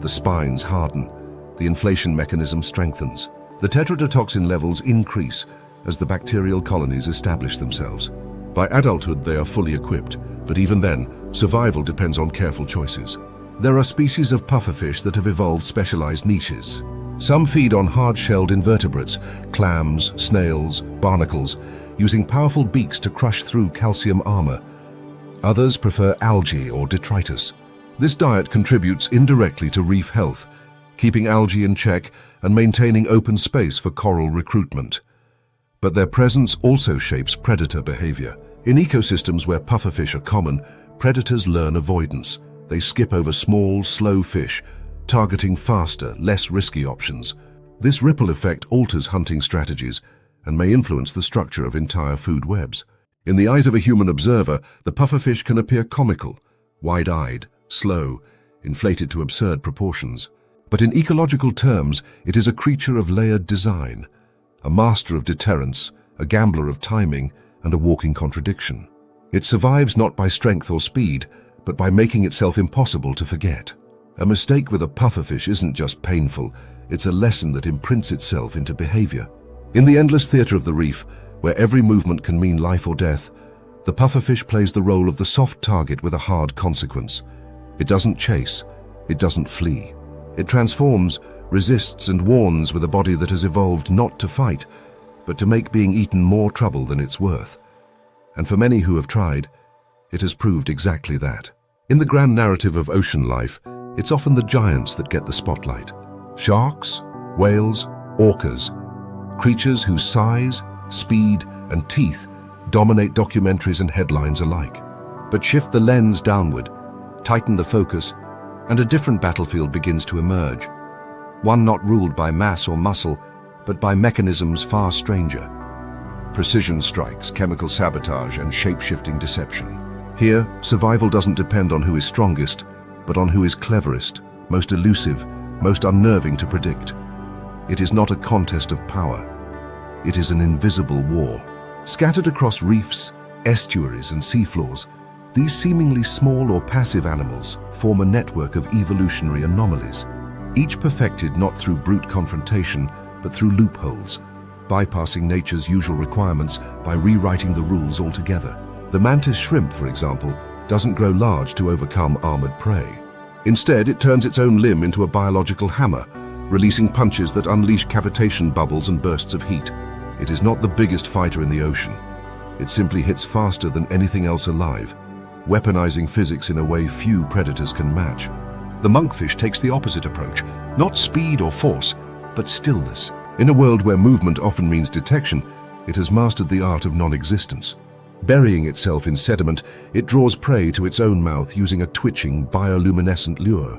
The spines harden, the inflation mechanism strengthens. The tetrodotoxin levels increase as the bacterial colonies establish themselves. By adulthood, they are fully equipped, but even then, survival depends on careful choices. There are species of pufferfish that have evolved specialized niches. Some feed on hard-shelled invertebrates, clams, snails, barnacles, using powerful beaks to crush through calcium armor. Others prefer algae or detritus. This diet contributes indirectly to reef health, keeping algae in check and maintaining open space for coral recruitment. But their presence also shapes predator behavior. In ecosystems where pufferfish are common, predators learn avoidance. They skip over small, slow fish, targeting faster, less risky options. This ripple effect alters hunting strategies and may influence the structure of entire food webs. In the eyes of a human observer, the pufferfish can appear comical, wide-eyed, slow, inflated to absurd proportions. But in ecological terms, it is a creature of layered design, a master of deterrence, a gambler of timing, and a walking contradiction. It survives not by strength or speed, but by making itself impossible to forget. A mistake with a pufferfish isn't just painful, it's a lesson that imprints itself into behavior. In the endless theater of the reef, where every movement can mean life or death, the pufferfish plays the role of the soft target with a hard consequence. It doesn't chase, it doesn't flee. It transforms, resists, and warns with a body that has evolved not to fight, but to make being eaten more trouble than it's worth. And for many who have tried, it has proved exactly that. In the grand narrative of ocean life, it's often the giants that get the spotlight. Sharks, whales, orcas, creatures whose size, speed, and teeth dominate documentaries and headlines alike. But shift the lens downward, tighten the focus, and a different battlefield begins to emerge. One not ruled by mass or muscle, but by mechanisms far stranger. Precision strikes, chemical sabotage, and shape-shifting deception. Here, survival doesn't depend on who is strongest, but on who is cleverest, most elusive, most unnerving to predict. It is not a contest of power. It is an invisible war. Scattered across reefs, estuaries, and seafloors, these seemingly small or passive animals form a network of evolutionary anomalies, each perfected not through brute confrontation, but through loopholes, bypassing nature's usual requirements by rewriting the rules altogether. The mantis shrimp, for example, doesn't grow large to overcome armored prey. Instead, it turns its own limb into a biological hammer, releasing punches that unleash cavitation bubbles and bursts of heat. It is not the biggest fighter in the ocean. It simply hits faster than anything else alive, weaponizing physics in a way few predators can match. The monkfish takes the opposite approach, not speed or force, but stillness. In a world where movement often means detection, it has mastered the art of non-existence. Burying itself in sediment, it draws prey to its own mouth using a twitching, bioluminescent lure.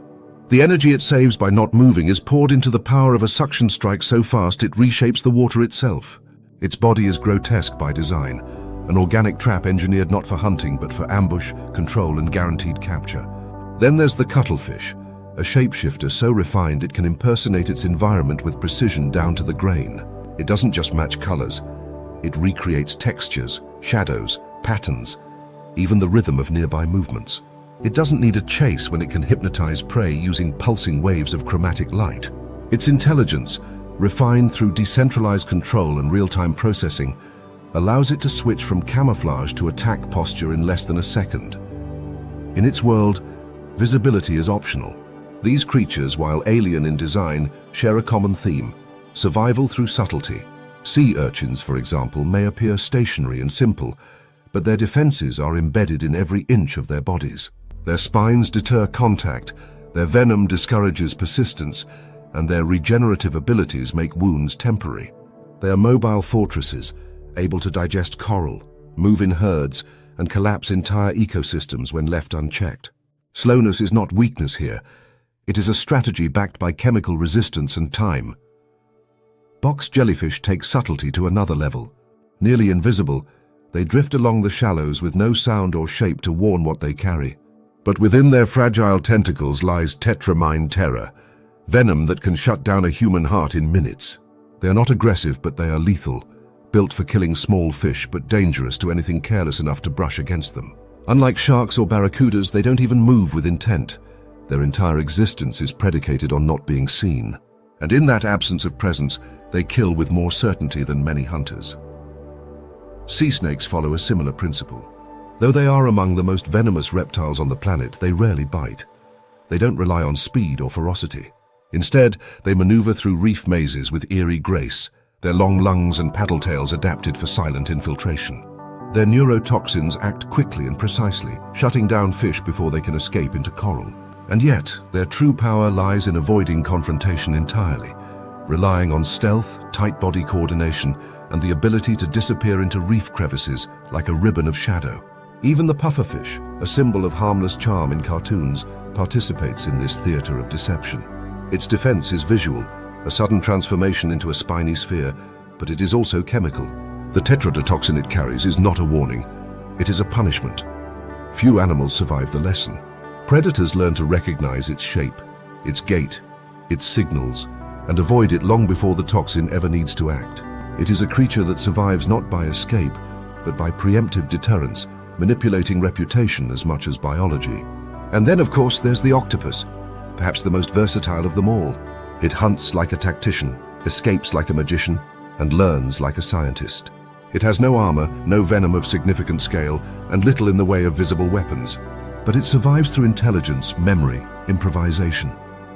The energy it saves by not moving is poured into the power of a suction strike so fast it reshapes the water itself. Its body is grotesque by design, an organic trap engineered not for hunting but for ambush, control, and guaranteed capture. Then there's the cuttlefish, a shapeshifter so refined it can impersonate its environment with precision down to the grain. It doesn't just match colors, it recreates textures, shadows, patterns, even the rhythm of nearby movements. It doesn't need a chase when it can hypnotize prey using pulsing waves of chromatic light. Its intelligence, refined through decentralized control and real-time processing, allows it to switch from camouflage to attack posture in less than a second. In its world, visibility is optional. These creatures, while alien in design, share a common theme: survival through subtlety. Sea urchins, for example, may appear stationary and simple, but their defenses are embedded in every inch of their bodies. Their spines deter contact, their venom discourages persistence, and their regenerative abilities make wounds temporary. They are mobile fortresses, able to digest coral, move in herds, and collapse entire ecosystems when left unchecked. Slowness is not weakness here. It is a strategy backed by chemical resistance and time. Box jellyfish take subtlety to another level. Nearly invisible, they drift along the shallows with no sound or shape to warn what they carry. But within their fragile tentacles lies tetramine terror, venom that can shut down a human heart in minutes. They are not aggressive, but they are lethal, built for killing small fish but dangerous to anything careless enough to brush against them. Unlike sharks or barracudas, they don't even move with intent. Their entire existence is predicated on not being seen. And in that absence of presence, they kill with more certainty than many hunters. Sea snakes follow a similar principle. Though they are among the most venomous reptiles on the planet, they rarely bite. They don't rely on speed or ferocity. Instead, they maneuver through reef mazes with eerie grace, their long lungs and paddle tails adapted for silent infiltration. Their neurotoxins act quickly and precisely, shutting down fish before they can escape into coral. And yet, their true power lies in avoiding confrontation entirely, relying on stealth, tight body coordination, and the ability to disappear into reef crevices like a ribbon of shadow. Even the pufferfish, a symbol of harmless charm in cartoons, participates in this theater of deception. Its defense is visual, a sudden transformation into a spiny sphere, but it is also chemical. The tetrodotoxin it carries is not a warning. It is a punishment. Few animals survive the lesson. Predators learn to recognize its shape, its gait, its signals, and avoid it long before the toxin ever needs to act. It is a creature that survives not by escape, but by preemptive deterrence, manipulating reputation as much as biology. And then, of course, there's the octopus, perhaps the most versatile of them all. It hunts like a tactician, escapes like a magician, and learns like a scientist. It has no armor, no venom of significant scale, and little in the way of visible weapons. But it survives through intelligence, memory, improvisation.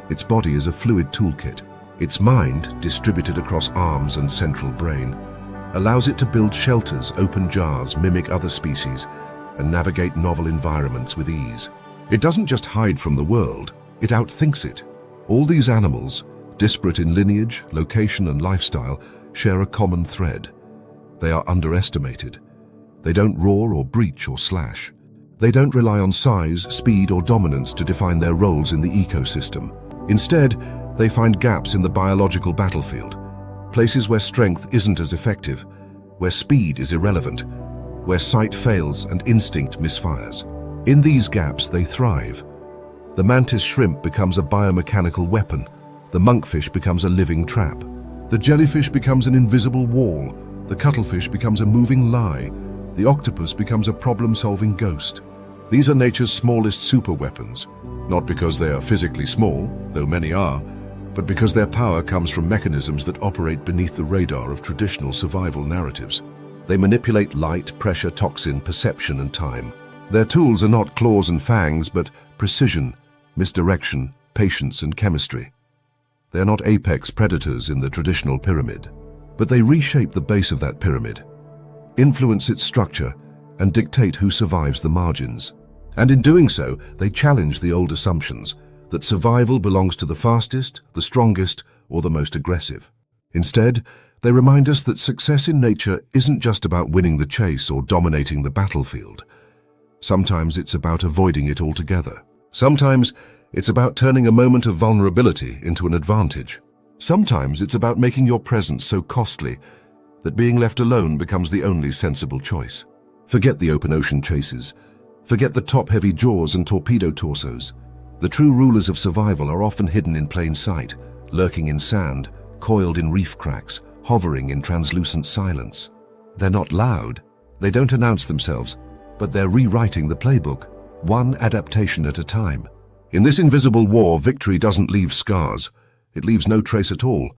Its body is a fluid toolkit. Its mind, distributed across arms and central brain, allows it to build shelters, open jars, mimic other species, and navigate novel environments with ease. It doesn't just hide from the world, it outthinks it. All these animals, disparate in lineage, location, and lifestyle, share a common thread. They are underestimated. They don't roar or breach or slash. They don't rely on size, speed, or dominance to define their roles in the ecosystem. Instead, they find gaps in the biological battlefield, places where strength isn't as effective, where speed is irrelevant, where sight fails and instinct misfires. In these gaps, they thrive. The mantis shrimp becomes a biomechanical weapon. The monkfish becomes a living trap. The jellyfish becomes an invisible wall. The cuttlefish becomes a moving lie. The octopus becomes a problem-solving ghost. These are nature's smallest superweapons, not because they are physically small, though many are, but because their power comes from mechanisms that operate beneath the radar of traditional survival narratives. They manipulate light, pressure, toxin, perception, and time. Their tools are not claws and fangs, but precision, misdirection, patience, and chemistry. They are not apex predators in the traditional pyramid, but they reshape the base of that pyramid, influence its structure, and dictate who survives the margins. And in doing so, they challenge the old assumptions that survival belongs to the fastest, the strongest, or the most aggressive. Instead, they remind us that success in nature isn't just about winning the chase or dominating the battlefield. Sometimes it's about avoiding it altogether. Sometimes it's about turning a moment of vulnerability into an advantage. Sometimes it's about making your presence so costly that being left alone becomes the only sensible choice. Forget the open ocean chases. Forget the top-heavy jaws and torpedo torsos. The true rulers of survival are often hidden in plain sight, lurking in sand, coiled in reef cracks, hovering in translucent silence. They're not loud. They don't announce themselves, but they're rewriting the playbook, one adaptation at a time. In this invisible war, victory doesn't leave scars. It leaves no trace at all.